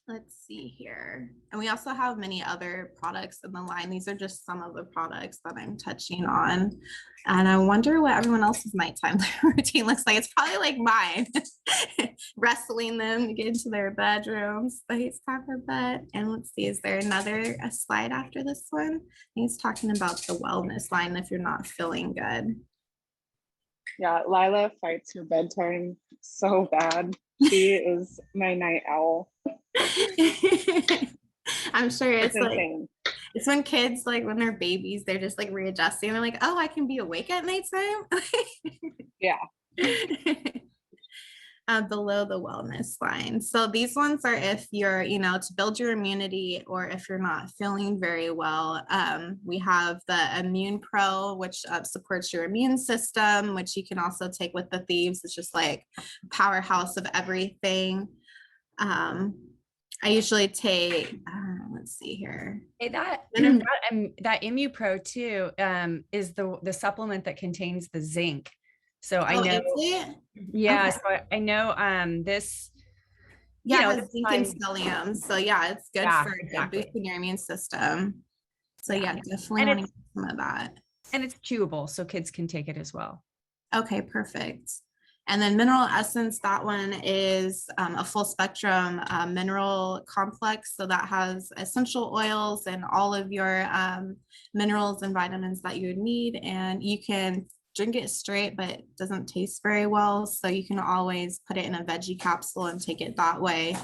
Let's see here. And we also have many other products in the line. These are just some of the products that I'm touching on. And I wonder what everyone else's nighttime routine looks like. It's probably like mine, wrestling them to get into their bedrooms. But it's time for bed. And let's see, is there a slide after this one? I think it's talking about the wellness line if you're not feeling good. Yeah, Lila fights her bedtime so bad. She is my night owl. I'm sure it's like insane. It's when kids, like when they're babies, they're just like readjusting. They're like, oh, I can be awake at nighttime. Yeah. Below the wellness line. So these ones are if you're, to build your immunity, or if you're not feeling very well. We have the Immune Pro, which supports your immune system, which you can also take with the Thieves. It's just like powerhouse of everything. I usually take, let's see here. Hey, that Immune Pro too is the supplement that contains the zinc. So I know, yeah, okay. So I know this, yeah, it has zinc and stellium. So yeah, it's good for boosting your immune system. So yeah, definitely want to get some of that. And it's chewable, so kids can take it as well. Okay, perfect. And then Mineral Essence, that one is a full spectrum mineral complex. So that has essential oils and all of your minerals and vitamins that you would need. And you can drink it straight, but it doesn't taste very well. So you can always put it in a veggie capsule and take it that way.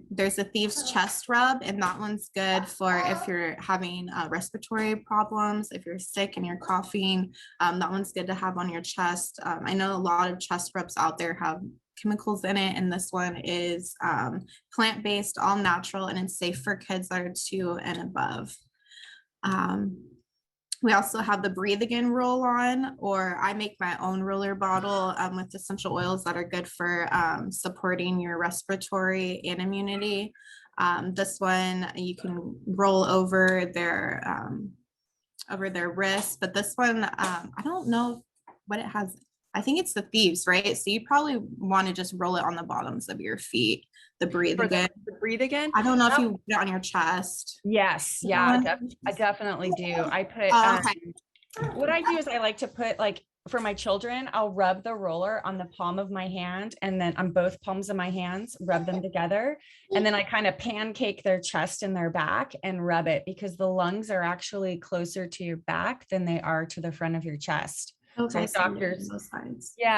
There's a Thieves Chest Rub, and that one's good for if you're having respiratory problems, if you're sick and you're coughing. That one's good to have on your chest. I know a lot of chest rubs out there have chemicals in it, and this one is plant-based, all natural, and it's safe for kids that are 2 and above. We also have the Breathe Again roll on, or I make my own roller bottle with essential oils that are good for supporting your respiratory and immunity. This one you can roll over their wrist, but this one, I don't know what it has. I think it's the Thieves, right? So you probably want to just roll it on the bottoms of your feet. The Breathe Again. The Breathe Again. I don't know if you put it on your chest. Yes. Yeah, I definitely do. I put, okay. what I do is I like to put, like, for my children, I'll rub the roller on the palm of my hand and then on both palms of my hands, rub them together. And then I kind of pancake their chest and their back and rub it, because the lungs are actually closer to your back than they are to the front of your chest. Okay, so doctors,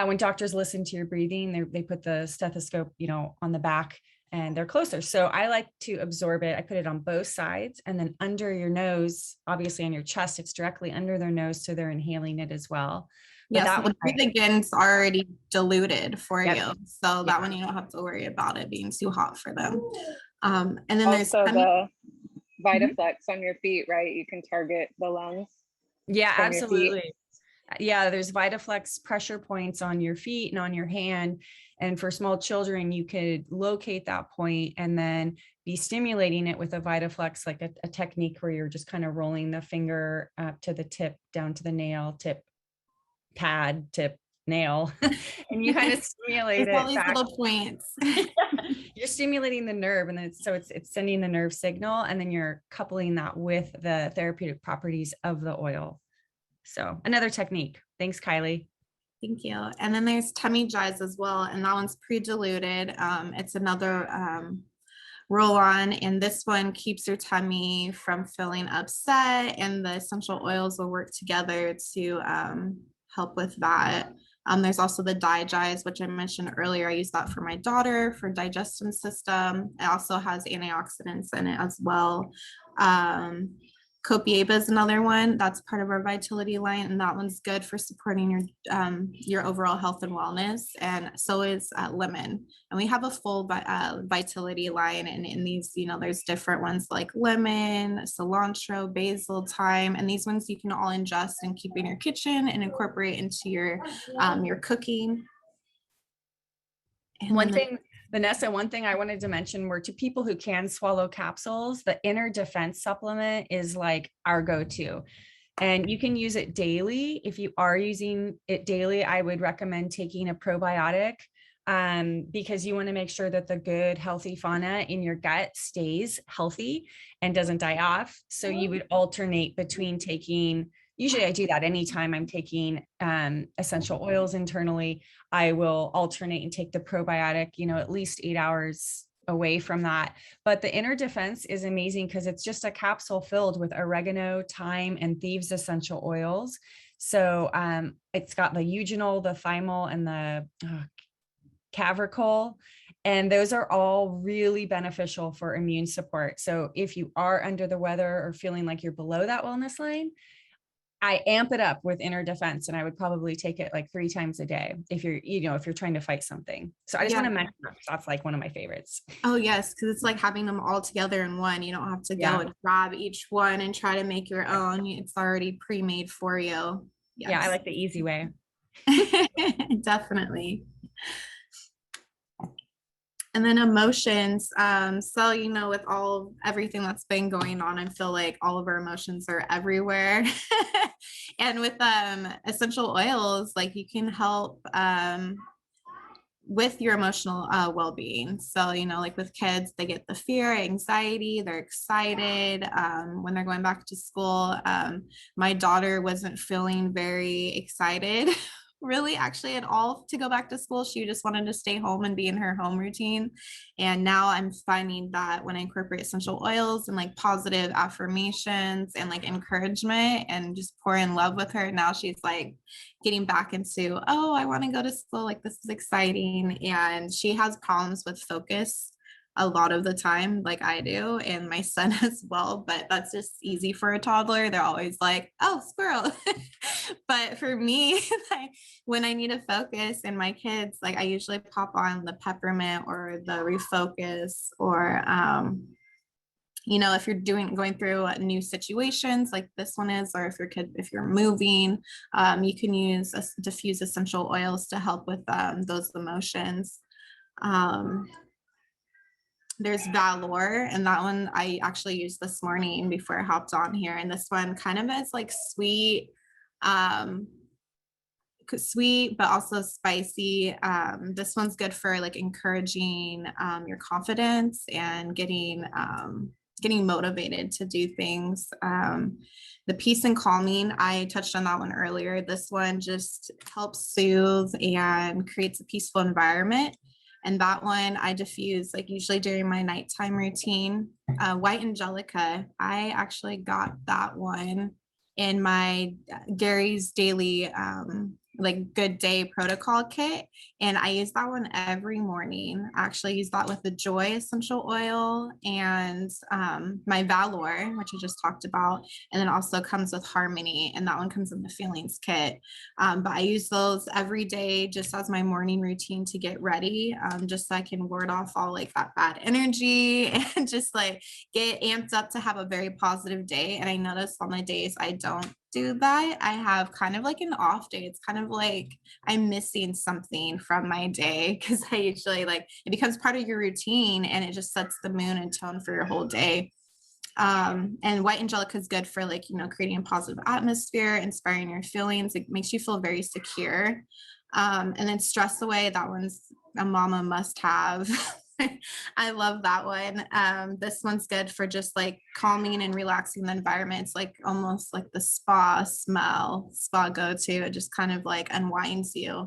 when doctors listen to your breathing, they put the stethoscope, on the back, and they're closer. So I like to absorb it. I put it on both sides, and then under your nose, obviously on your chest, it's directly under their nose. So they're inhaling it as well. But yes, that one, Breathe Again's already diluted for you. So that one, you don't have to worry about it being too hot for them. And then also there's the VitaFlex on your feet, right? You can target the lungs. Yeah, absolutely. Yeah, there's VitaFlex pressure points on your feet and on your hand. And for small children, you could locate that point and then be stimulating it with a VitaFlex, like a technique where you're just kind of rolling the finger up to the tip, down to the nail, tip, pad, tip, nail, and you kind of stimulate it. All these little points. You're stimulating the nerve, and then it's sending the nerve signal, and then you're coupling that with the therapeutic properties of the oil. So another technique. Thanks, Kylie. Thank you. And then there's Tummy Jize as well, and that one's pre-diluted. It's another roll on, and this one keeps your tummy from feeling upset, and the essential oils will work together to help with that. There's also the Jize, which I mentioned earlier. I use that for my daughter for digestive system. It also has antioxidants in it as well. Copiaba is another one that's part of our vitality line, and that one's good for supporting your overall health and wellness. And so is lemon. And we have a full vitality line, and in these, there's different ones like lemon, cilantro, basil, thyme, and these ones you can all ingest and keep in your kitchen and incorporate into your cooking. And Vanessa, one thing I wanted to mention were to people who can swallow capsules, the Inner Defense supplement is like our go-to. And you can use it daily. If you are using it daily, I would recommend taking a probiotic because you want to make sure that the good, healthy fauna in your gut stays healthy and doesn't die off. So you would alternate between taking, usually I do that anytime I'm taking essential oils internally. I will alternate and take the probiotic, at least 8 hours away from that. But the Inner Defense is amazing because it's just a capsule filled with oregano, thyme, and Thieves essential oils. So it's got the eugenol, the thymol, and the cavricol. And those are all really beneficial for immune support. So if you are under the weather or feeling like you're below that wellness line, I amp it up with Inner Defense, and I would probably take it like 3 times a day if you're trying to fight something. So I just want to mention that's like one of my favorites. Oh yes, because it's like having them all together in one. You don't have to go and grab each one and try to make your own. It's already pre-made for you. Yes. Yeah, I like the easy way. Definitely. And then emotions. So, with everything that's been going on, I feel like all of our emotions are everywhere. And with essential oils, like you can help with your emotional well-being. So, like with kids, they get the fear, anxiety, they're excited when they're going back to school. My daughter wasn't feeling very excited really actually at all to go back to school. She just wanted to stay home and be in her home routine. And now I'm finding that when I incorporate essential oils and like positive affirmations and like encouragement and just pour in love with her, now she's like getting back into, oh, I want to go to school. Like, this is exciting. And she has problems with focus a lot of the time, like I do, and my son as well, but that's just easy for a toddler. They're always like, oh, squirrel. But for me, like, when I need to focus and my kids, like I usually pop on the peppermint or the refocus, or you know, if you're going through new situations like this one is, or if you're moving, you can use diffuse essential oils to help with those emotions. There's Valor, and that one I actually used this morning before I hopped on here. And this one kind of is like sweet, sweet, but also spicy. This one's good for like encouraging your confidence and getting motivated to do things. The peace and calming, I touched on that one earlier. This one just helps soothe and creates a peaceful environment. And that one I diffuse like usually during my nighttime routine. White Angelica, I actually got that one in my Gary's daily like good day protocol kit. And I use that one every morning. I actually use that with the Joy essential oil and my Valor, which I just talked about. And then also comes with Harmony, and that one comes in the Feelings kit. But I use those every day just as my morning routine to get ready, just so I can ward off all like that bad energy and just like get amped up to have a very positive day. And I notice on the days I don't do that, I have kind of like an off day. It's kind of like I'm missing something from my day, because I usually like it becomes part of your routine and it just sets the mood and tone for your whole day. And White Angelica is good for like, you know, creating a positive atmosphere, inspiring your feelings. It makes you feel very secure. And then Stress Away, that one's a mama must have. I love that one. This one's good for just like calming and relaxing the environment. It's like almost like the spa smell, spa go-to. It just kind of like unwinds you.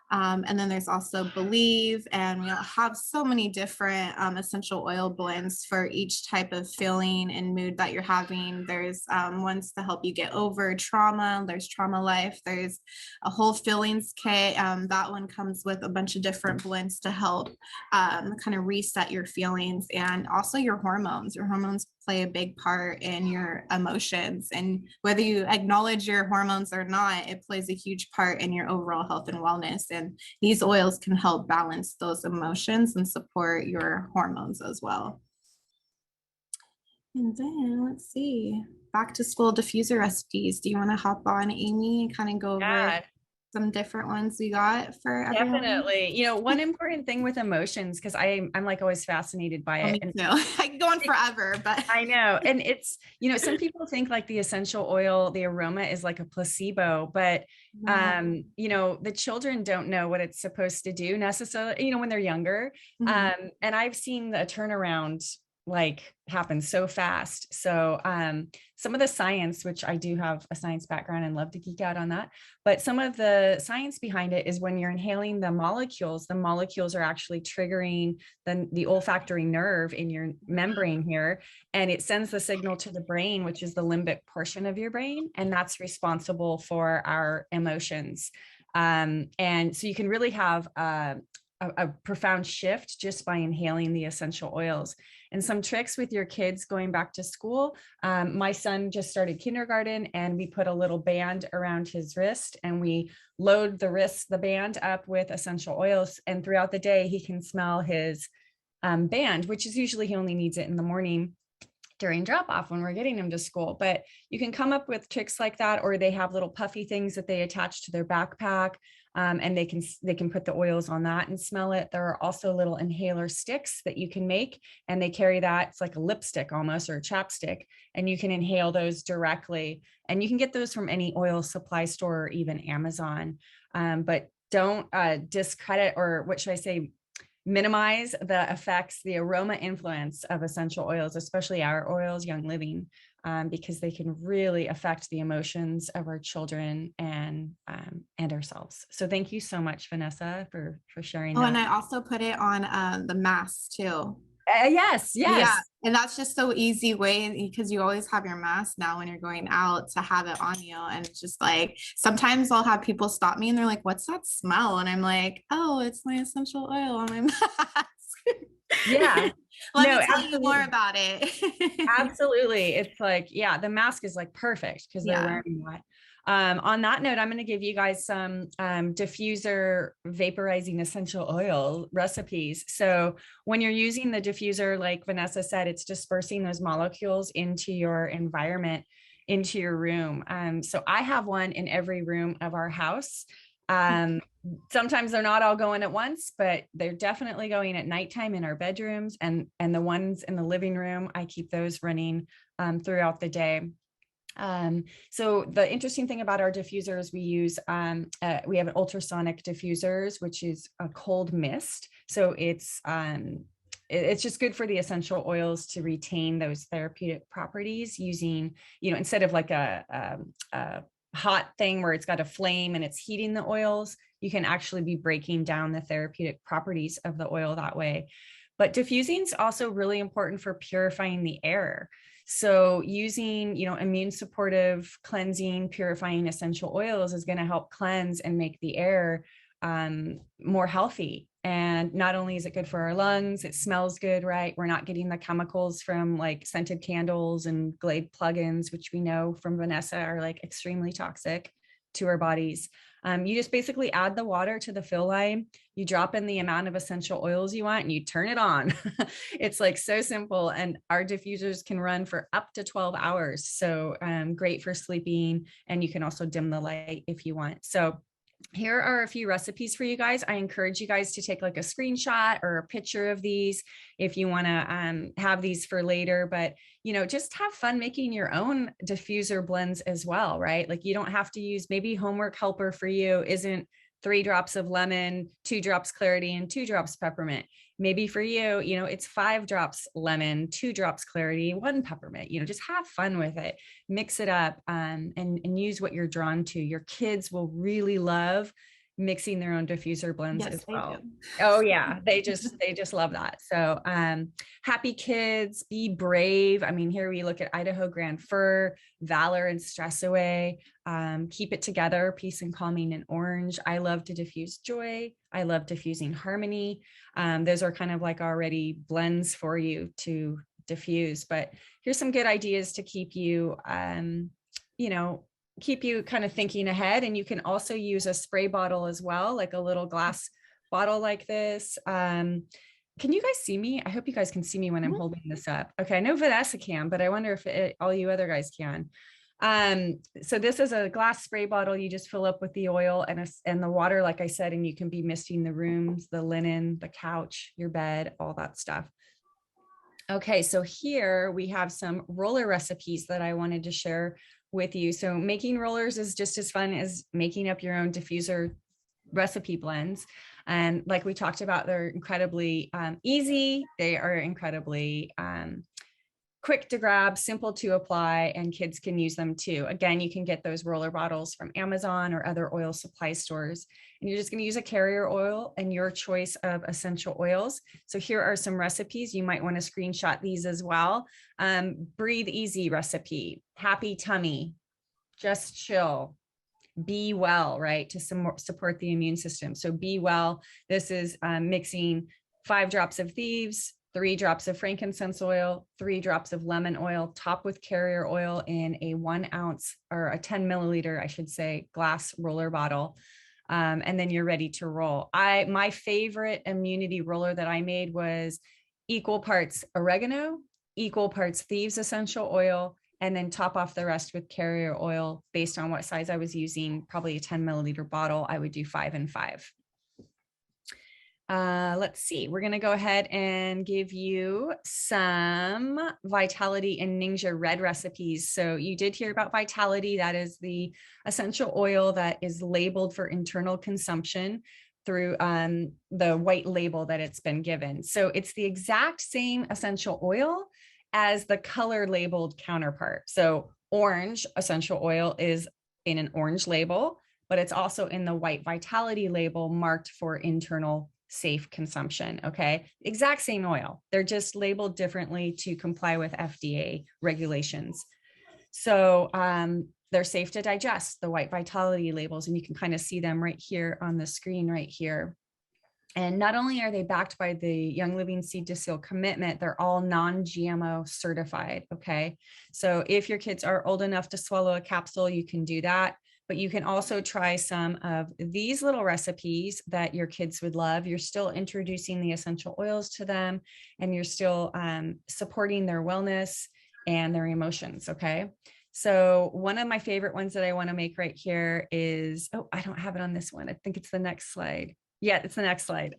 And then there's also Believe, and we have so many different essential oil blends for each type of feeling and mood that you're having. There's ones to help you get over trauma. There's Trauma Life. There's a whole feelings kit. That one comes with a bunch of different blends to help kind of reset your feelings and also your hormones. Your hormones play a big part in your emotions, and whether you acknowledge your hormones or not, it plays a huge part in your overall health and wellness. And these oils can help balance those emotions and support your hormones as well. And then let's see, back to school diffuser recipes. Do you want to hop on, Amy, and kind of go over some different ones we got for everyone? Definitely. You know, one important thing with emotions, because I'm like always fascinated by it. Me too. I can go on forever, but I know. And it's, you know, some people think like the essential oil, the aroma is like a placebo, but you know, the children don't know what it's supposed to do necessarily, you know, when they're younger. And I've seen the turnaround like happen so fast. So some of the science, which I do have a science background and love to geek out on that, but some of the science behind it is when you're inhaling the molecules are actually triggering the olfactory nerve in your membrane here, and it sends the signal to the brain, which is the limbic portion of your brain, and that's responsible for our emotions. And so you can really have a profound shift just by inhaling the essential oils. And some tricks with your kids going back to school. My son just started kindergarten, and we put a little band around his wrist, and we load the band up with essential oils. And throughout the day, he can smell his band, which is usually he only needs it in the morning during drop off when we're getting them to school. But you can come up with tricks like that, or they have little puffy things that they attach to their backpack. And they can put the oils on that and smell it. There are also little inhaler sticks that you can make, and they carry that. It's like a lipstick almost, or a chapstick, and you can inhale those directly. And you can get those from any oil supply store or even Amazon. But don't discredit, or what should I say, minimize the effects, the aroma influence of essential oils, especially our oils, Young Living. because they can really affect the emotions of our children and ourselves. So thank you so much, Vanessa, for sharing Oh, that. and I also put it on the mask too. Yes, Yeah, yes. and that's just so easy way because you always have your mask now when you're going out to have it on you. And it's just like sometimes I'll have people stop me and they're like, "What's that smell?" And I'm like, "Oh, it's my essential oil on my mask." Yeah. Let No, me tell you more absolutely. about it. Absolutely. It's like, yeah, the mask is like perfect because they're Yeah. wearing that. On that note, I'm going to give you guys some diffuser vaporizing essential oil recipes. So when you're using the diffuser, like Vanessa said, it's dispersing those molecules into your environment, into your room. So I have one in every room of our house. Sometimes they're not all going at once, but they're definitely going at nighttime in our bedrooms, and the ones in the living room, I keep those running throughout the day. So the interesting thing about our diffusers, we have an ultrasonic diffusers, which is a cold mist. So it's just good for the essential oils to retain those therapeutic properties using, instead of like a hot thing where it's got a flame and it's heating the oils, you can actually be breaking down the therapeutic properties of the oil that way. But diffusing is also really important for purifying the air. So using, immune supportive, cleansing, purifying essential oils is going to help cleanse and make the air more healthy. And not only is it good for our lungs, it smells good, right? We're not getting the chemicals from like scented candles and Glade plugins, which we know from Vanessa are like extremely toxic to our bodies. You just basically add the water to the fill line, you drop in the amount of essential oils you want, and you turn it on. It's like so simple. And our diffusers can run for up to 12 hours. So great for sleeping. And you can also dim the light if you want. So here are a few recipes for you guys. I encourage you guys to take like a screenshot or a picture of these if you want to have these for later, but just have fun making your own diffuser blends as well, right? Like you don't have to use, maybe homework helper for you isn't 3 drops of lemon, 2 drops clarity, and 2 drops peppermint. Maybe for you, it's 5 drops lemon, 2 drops clarity, 1 peppermint. Just have fun with it, mix it up, and use what you're drawn to. Your kids will really love mixing their own diffuser blends Yes, as they well. do. Oh yeah, they just love that. So happy kids, be brave. I mean, here we look at Idaho Grand Fir, Valor and Stress Away, Keep It Together, Peace and Calming and Orange. I love to diffuse joy. I love diffusing harmony. Those are kind of like already blends for you to diffuse, but here's some good ideas to keep you, keep you kind of thinking ahead. And you can also use a spray bottle as well, like a little glass bottle like this. Can you guys see me? I hope you guys can see me when I'm holding this up. Okay, I know Vanessa can, but I wonder if all you other guys can. So this is a glass spray bottle. You just fill up with the oil and the water, like I said, and you can be misting the rooms, the linen, the couch, your bed, all that stuff. Okay, so here we have some roller recipes that I wanted to share with you. So making rollers is just as fun as making up your own diffuser recipe blends. And like we talked about, they're incredibly easy. They are incredibly quick to grab, simple to apply, and kids can use them too. Again, you can get those roller bottles from Amazon or other oil supply stores. And you're just going to use a carrier oil and your choice of essential oils. So here are some recipes. You might want to screenshot these as well. Breathe Easy recipe, Happy Tummy, Just Chill, Be Well, right? To support the immune system. So Be Well, this is mixing 5 drops of thieves, 3 drops of frankincense oil, 3 drops of lemon oil, top with carrier oil in a 1 ounce or a 10 milliliter, I should say, glass roller bottle. And then you're ready to roll. My favorite immunity roller that I made was equal parts oregano, equal parts thieves essential oil, and then top off the rest with carrier oil based on what size I was using, probably a 10 milliliter bottle. I would do 5 and 5. Let's see, we're going to go ahead and give you some Vitality and NINGXIA red recipes. So you did hear about Vitality. That is the essential oil that is labeled for internal consumption through the white label that it's been given. So it's the exact same essential oil as the color labeled counterpart. So orange essential oil is in an orange label, but it's also in the white vitality label marked for internal safe consumption. Okay. Exact same oil. They're just labeled differently to comply with FDA regulations. So they're safe to digest, the white vitality labels, and you can kind of see them right here on the screen right here. And not only are they backed by the Young Living Seed to Seal commitment, they're all non-GMO certified. Okay. So if your kids are old enough to swallow a capsule, you can do that. But you can also try some of these little recipes that your kids would love. You're still introducing the essential oils to them, and you're still supporting their wellness and their emotions. Okay. So one of my favorite ones that I want to make right here is, oh, I don't have it on this one. I think it's the next slide. Yeah, it's the next slide.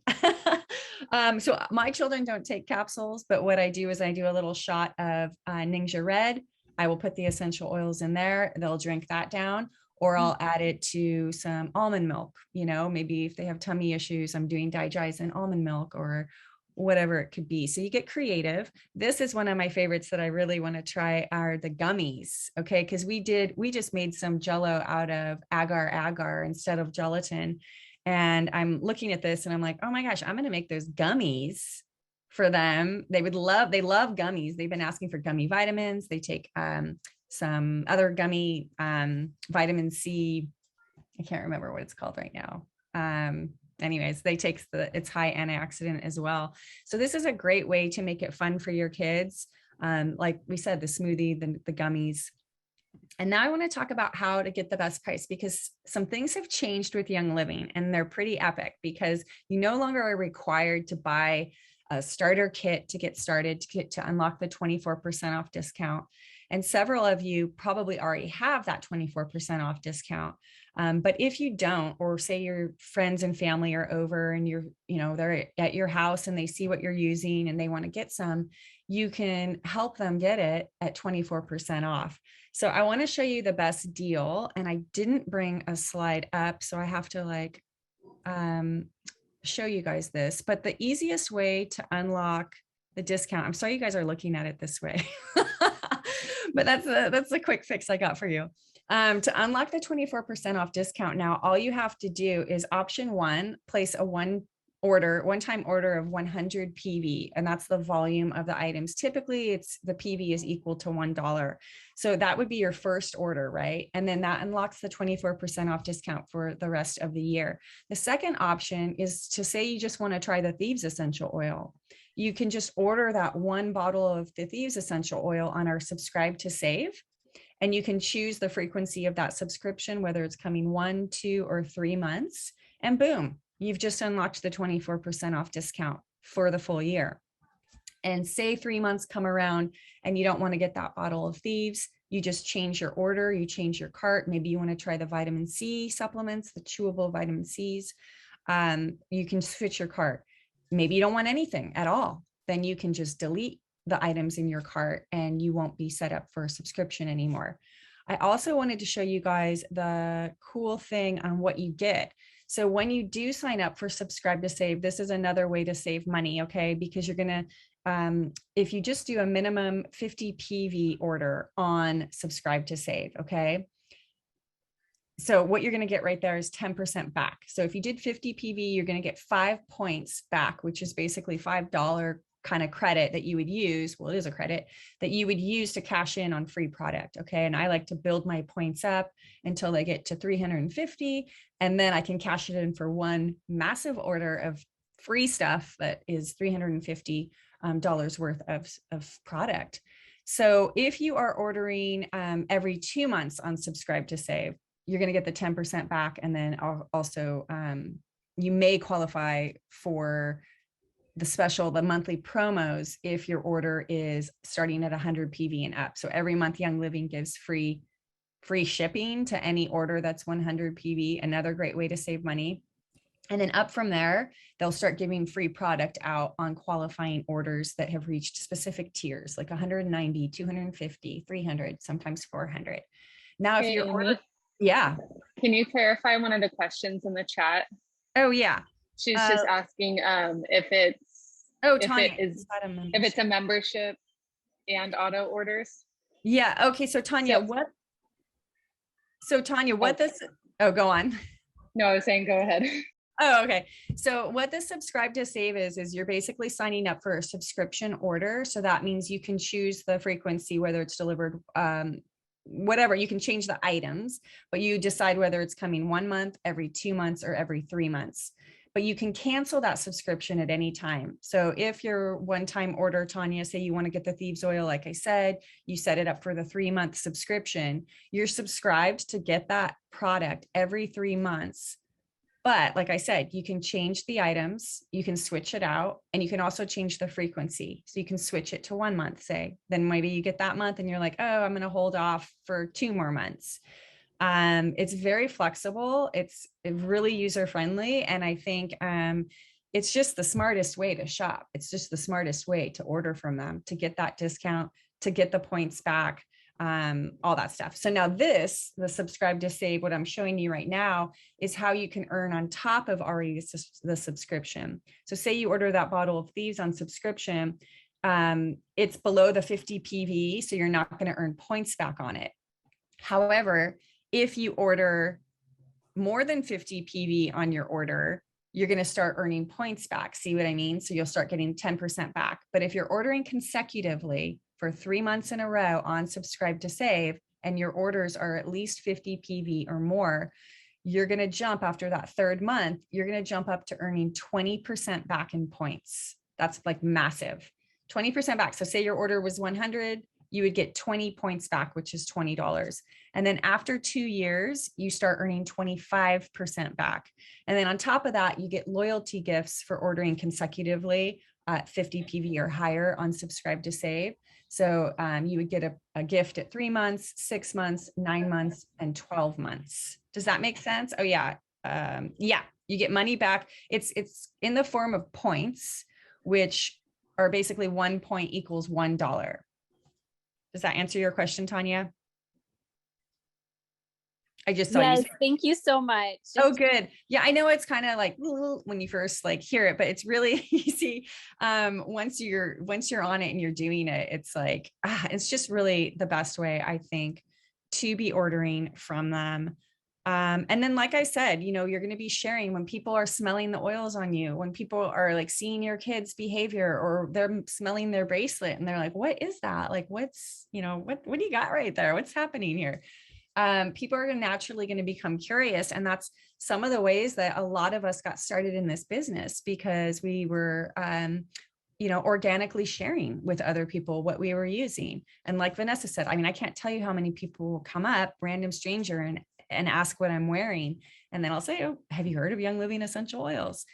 So my children don't take capsules, but what I do is I do a little shot of NINGXIA Red. I will put the essential oils in there. They'll drink that down, or I'll add it to some almond milk. You know, maybe if they have tummy issues, I'm doing digizen almond milk or whatever it could be. So you get creative. This is one of my favorites that I really want to try are the gummies. Okay. Cause we just made some Jello out of agar instead of gelatin. And I'm looking at this and I'm like, oh my gosh, I'm going to make those gummies for them. They love gummies. They've been asking for gummy vitamins. They take some other gummy vitamin C. I can't remember what it's called right now. Anyways, they take it's high antioxidant as well. So this is a great way to make it fun for your kids. Like we said, the smoothie, the gummies. And now I want to talk about how to get the best price, because some things have changed with Young Living and they're pretty epic, because you no longer are required to buy a starter kit to get started, to unlock the 24% off discount. And several of you probably already have that 24% off discount. But if you don't, or say your friends and family are over and they're at your house and they see what you're using and they want to get some, you can help them get it at 24% off. So I want to show you the best deal, and I didn't bring a slide up, so I have to show you guys this. But the easiest way to unlock the discount, I'm sorry you guys are looking at it this way, but that's the quick fix I got for you. To unlock the 24% off discount now, all you have to do is option 1, place a one-time order of 100 PV, and that's the volume of the items. Typically, the PV is equal to $1. So that would be your first order, right? And then that unlocks the 24% off discount for the rest of the year. The second option is to say you just want to try the Thieves Essential Oil. You can just order that one bottle of the Thieves Essential Oil on our Subscribe to Save. And you can choose the frequency of that subscription, whether it's coming 1, 2, or 3 months, and boom, you've just unlocked the 24% off discount for the full year. And say 3 months come around and you don't want to get that bottle of Thieves, you just change your order, you change your cart. Maybe you want to try the vitamin C supplements, the chewable vitamin Cs. You can switch your cart. Maybe you don't want anything at all. Then you can just delete the items in your cart and you won't be set up for a subscription anymore. I also wanted to show you guys the cool thing on what you get. So when you do sign up for Subscribe to Save, this is another way to save money, okay? Because you're gonna, if you just do a minimum 50 PV order on Subscribe to Save, okay? So what you're gonna get right there is 10% back. So if you did 50 PV, you're gonna get 5 points back, which is basically $5 kind of credit that you would use. Well, it is a credit that you would use to cash in on free product. Okay. And I like to build my points up until they get to 350. And then I can cash it in for one massive order of free stuff that is $350 worth of product. So if you are ordering every 2 months on Subscribe to Save, you're going to get the 10% back. And then also you may qualify for the monthly promos if your order is starting at 100 PV and up. So every month Young Living gives free shipping to any order that's 100 PV, another great way to save money. And then up from there, they'll start giving free product out on qualifying orders that have reached specific tiers, like 190, 250, 300, sometimes 400. Now, if Hey, your order, Amy, yeah. can you clarify one of the questions in the chat? Oh, yeah. She's just asking if Tanya, it's a membership, and auto orders. Yeah. Okay. So Tanya, what this, oh, go on. No, I was saying, go ahead. Oh, okay. So what the subscribe to save is you're basically signing up for a subscription order. So that means you can choose the frequency, whether it's delivered, whatever, you can change the items, but you decide whether it's coming 1 month, every 2 months, or every 3 months. But you can cancel that subscription at any time. So if your one-time order, Tanya, say you want to get the thieves oil, like I said, you set it up for the 3-month subscription, you're subscribed to get that product every 3 months. But like I said, you can change the items, you can switch it out, and you can also change the frequency. So you can switch it to 1 month, say, then maybe you get that month and you're like, oh, I'm going to hold off for 2 more months. It's very flexible. It's really user friendly. And I think it's just the smartest way to shop. It's just the smartest way to order from them, to get that discount, to get the points back, all that stuff. So now the subscribe to save, what I'm showing you right now is how you can earn on top of already the subscription. So say you order that bottle of thieves on subscription, it's below the 50 PV, so you're not going to earn points back on it. However, if you order more than 50 PV on your order, you're going to start earning points back. See what I mean? So you'll start getting 10% back. But if you're ordering consecutively for 3 months in a row on subscribe to save, and your orders are at least 50 PV or more, you're going to jump after that 3rd month, you're going to jump up to earning 20% back in points. That's like massive, 20% back. So say your order was 100, you would get 20 points back, which is $20. And then after 2 years, you start earning 25% back. And then on top of that, you get loyalty gifts for ordering consecutively at 50 PV or higher on subscribe to save. So you would get a gift at 3 months, 6 months, 9 months, and 12 months. Does that make sense? Oh yeah. Yeah, you get money back. It's in the form of points, which are basically 1 point equals $1. Does that answer your question, Tanya? I just saw yes, you. thank you so much. Oh, good. Yeah, I know it's kind of like when you first like hear it, but it's really easy. Once you're on it and you're doing it, it's like, it's just really the best way, I think, to be ordering from them. And then, like I said, you know, you're going to be sharing when people are smelling the oils on you, when people are like seeing your kids' behavior, or they're smelling their bracelet and they're like, what is that? Like, what's, you know, what do you got right there? What's happening here? People are naturally going to become curious. And that's some of the ways that a lot of us got started in this business, because we were, you know, organically sharing with other people what we were using. And like Vanessa said, I mean, I can't tell you how many people will come up, random stranger, and ask what I'm wearing. And then I'll say, oh, have you heard of Young Living essential oils?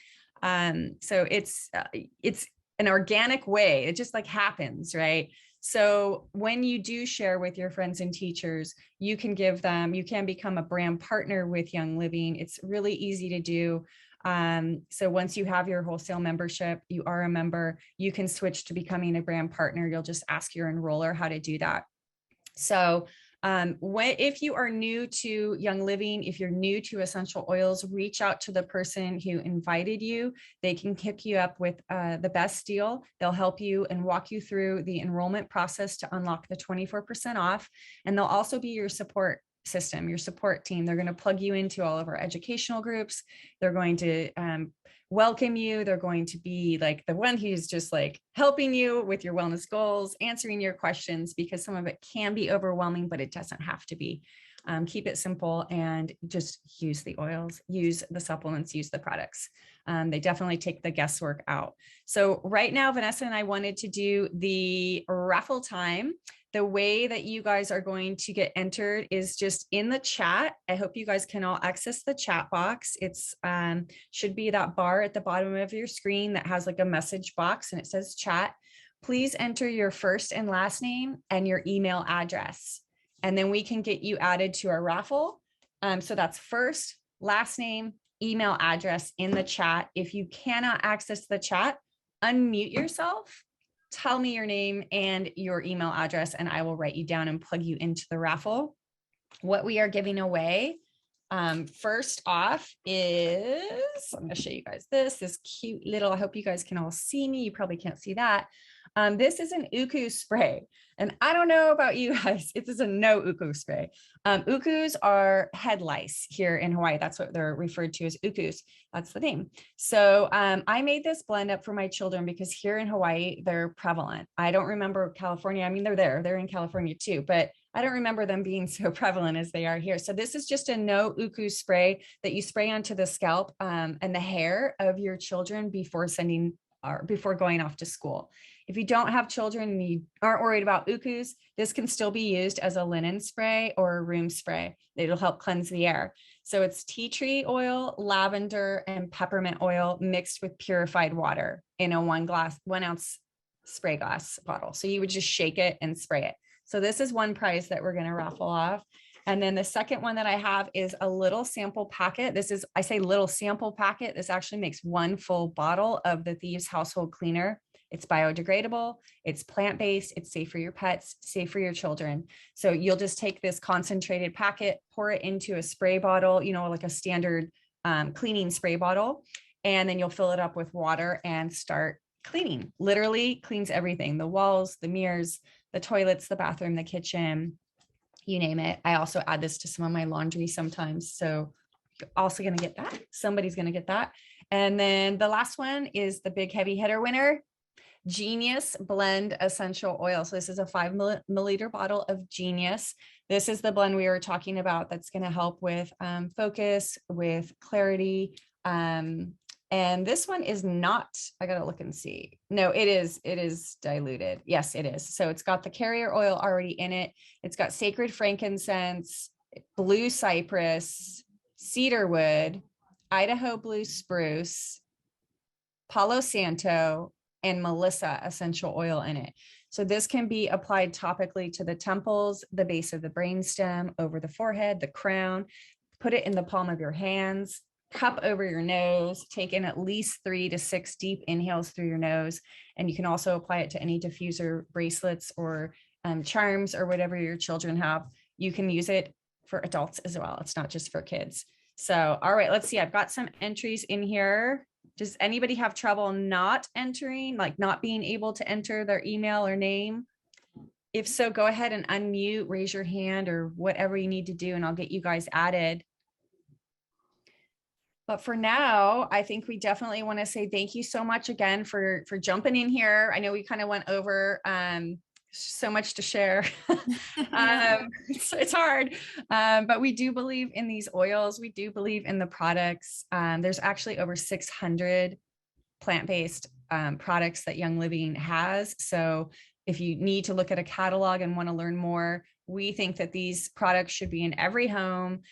So it's an organic way. It just like happens, right? So when you do share with your friends and teachers, you can become a brand partner with Young Living. It's really easy to do. So once you have your wholesale membership, you are a member, you can switch to becoming a brand partner. You'll just ask your enroller how to do that. So if you are new to Young Living, if you're new to essential oils, reach out to the person who invited you. They can hook you up with the best deal. They'll help you and walk you through the enrollment process to unlock the 24% off. And they'll also be your support system, your support team. They're going to plug you into all of our educational groups. They're going to welcome you. They're going to be like the one who's just like helping you with your wellness goals, answering your questions, because some of it can be overwhelming, but it doesn't have to be. Keep it simple and just use the oils, use the supplements, use the products. They definitely take the guesswork out. So right now, Vanessa and I wanted to do the raffle time. The way that you guys are going to get entered is just in the chat. I hope you guys can all access the chat box. It's should be that bar at the bottom of your screen that has like a message box and it says chat. Please enter your first and last name and your email address, and then we can get you added to our raffle. So that's first, last name, email address in the chat. If you cannot access the chat, unmute yourself. Tell me your name and your email address, and I will write you down and plug you into the raffle. What we are giving away First off is, I'm going to show you guys this cute little, I hope you guys can all see me. You probably can't see that. This is an uku spray. And I don't know about you guys, it is a no uku spray. Ukus are head lice here in Hawaii. That's what they're referred to as ukus. That's the name. So I made this blend up for my children because here in Hawaii, they're prevalent. I don't remember California. I mean, they're in California too, but I don't remember them being so prevalent as they are here. So this is just a no uku spray that you spray onto the scalp and the hair of your children before going off to school. If you don't have children and you aren't worried about ukus, this can still be used as a linen spray or a room spray. It'll help cleanse the air. So it's tea tree oil, lavender, and peppermint oil mixed with purified water in a 1 ounce spray glass bottle. So you would just shake it and spray it. So this is one prize that we're going to raffle off. And then the second one that I have is a little sample packet. I say little sample packet. This actually makes 1 full bottle of the Thieves Household Cleaner. It's biodegradable, it's plant-based, it's safe for your pets, safe for your children. So you'll just take this concentrated packet, pour it into a spray bottle, like a standard cleaning spray bottle, and then you'll fill it up with water and start cleaning. Literally cleans everything, the walls, the mirrors, the toilets, the bathroom, the kitchen, you name it. I also add this to some of my laundry sometimes. So you're also going to get that. Somebody's going to get that. And then the last one is the big heavy hitter winner. Genius Blend Essential Oil. So this is a 5 milliliter bottle of Genius. This is the blend we were talking about that's going to help with focus, with clarity. And this one is not, I got to look and see. No, it is diluted. Yes, it is. So it's got the carrier oil already in it. It's got sacred frankincense, blue cypress, cedarwood, Idaho blue spruce, Palo Santo, and Melissa essential oil in it. So this can be applied topically to the temples, the base of the brainstem, over the forehead, the crown. Put it in the palm of your hands, cup over your nose, take in at least 3 to 6 deep inhales through your nose. And you can also apply it to any diffuser bracelets or charms or whatever your children have. You can use it for adults as well. It's not just for kids. So, all right, let's see. I've got some entries in here. Does anybody have trouble not entering, like not being able to enter their email or name? If so, go ahead and unmute, raise your hand or whatever you need to do, and I'll get you guys added. But for now, I think we definitely want to say thank you so much again for jumping in here. I know we kind of went over so much to share. It's hard, but we do believe in these oils. We do believe in the products. There's actually over 600 plant-based products that Young Living has. So if you need to look at a catalog and want to learn more, we think that these products should be in every home,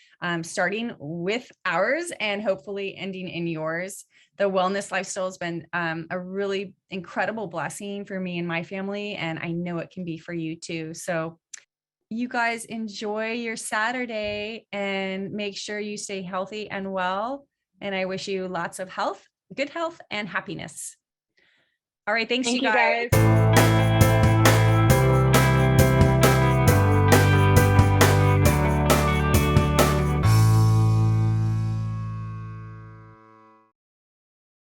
starting with ours and hopefully ending in yours. The wellness lifestyle has been a really incredible blessing for me and my family, and I know it can be for you too. So you guys enjoy your Saturday and make sure you stay healthy and well. And I wish you lots of health, good health, and happiness. All right. Thanks, Thank you you guys. guys.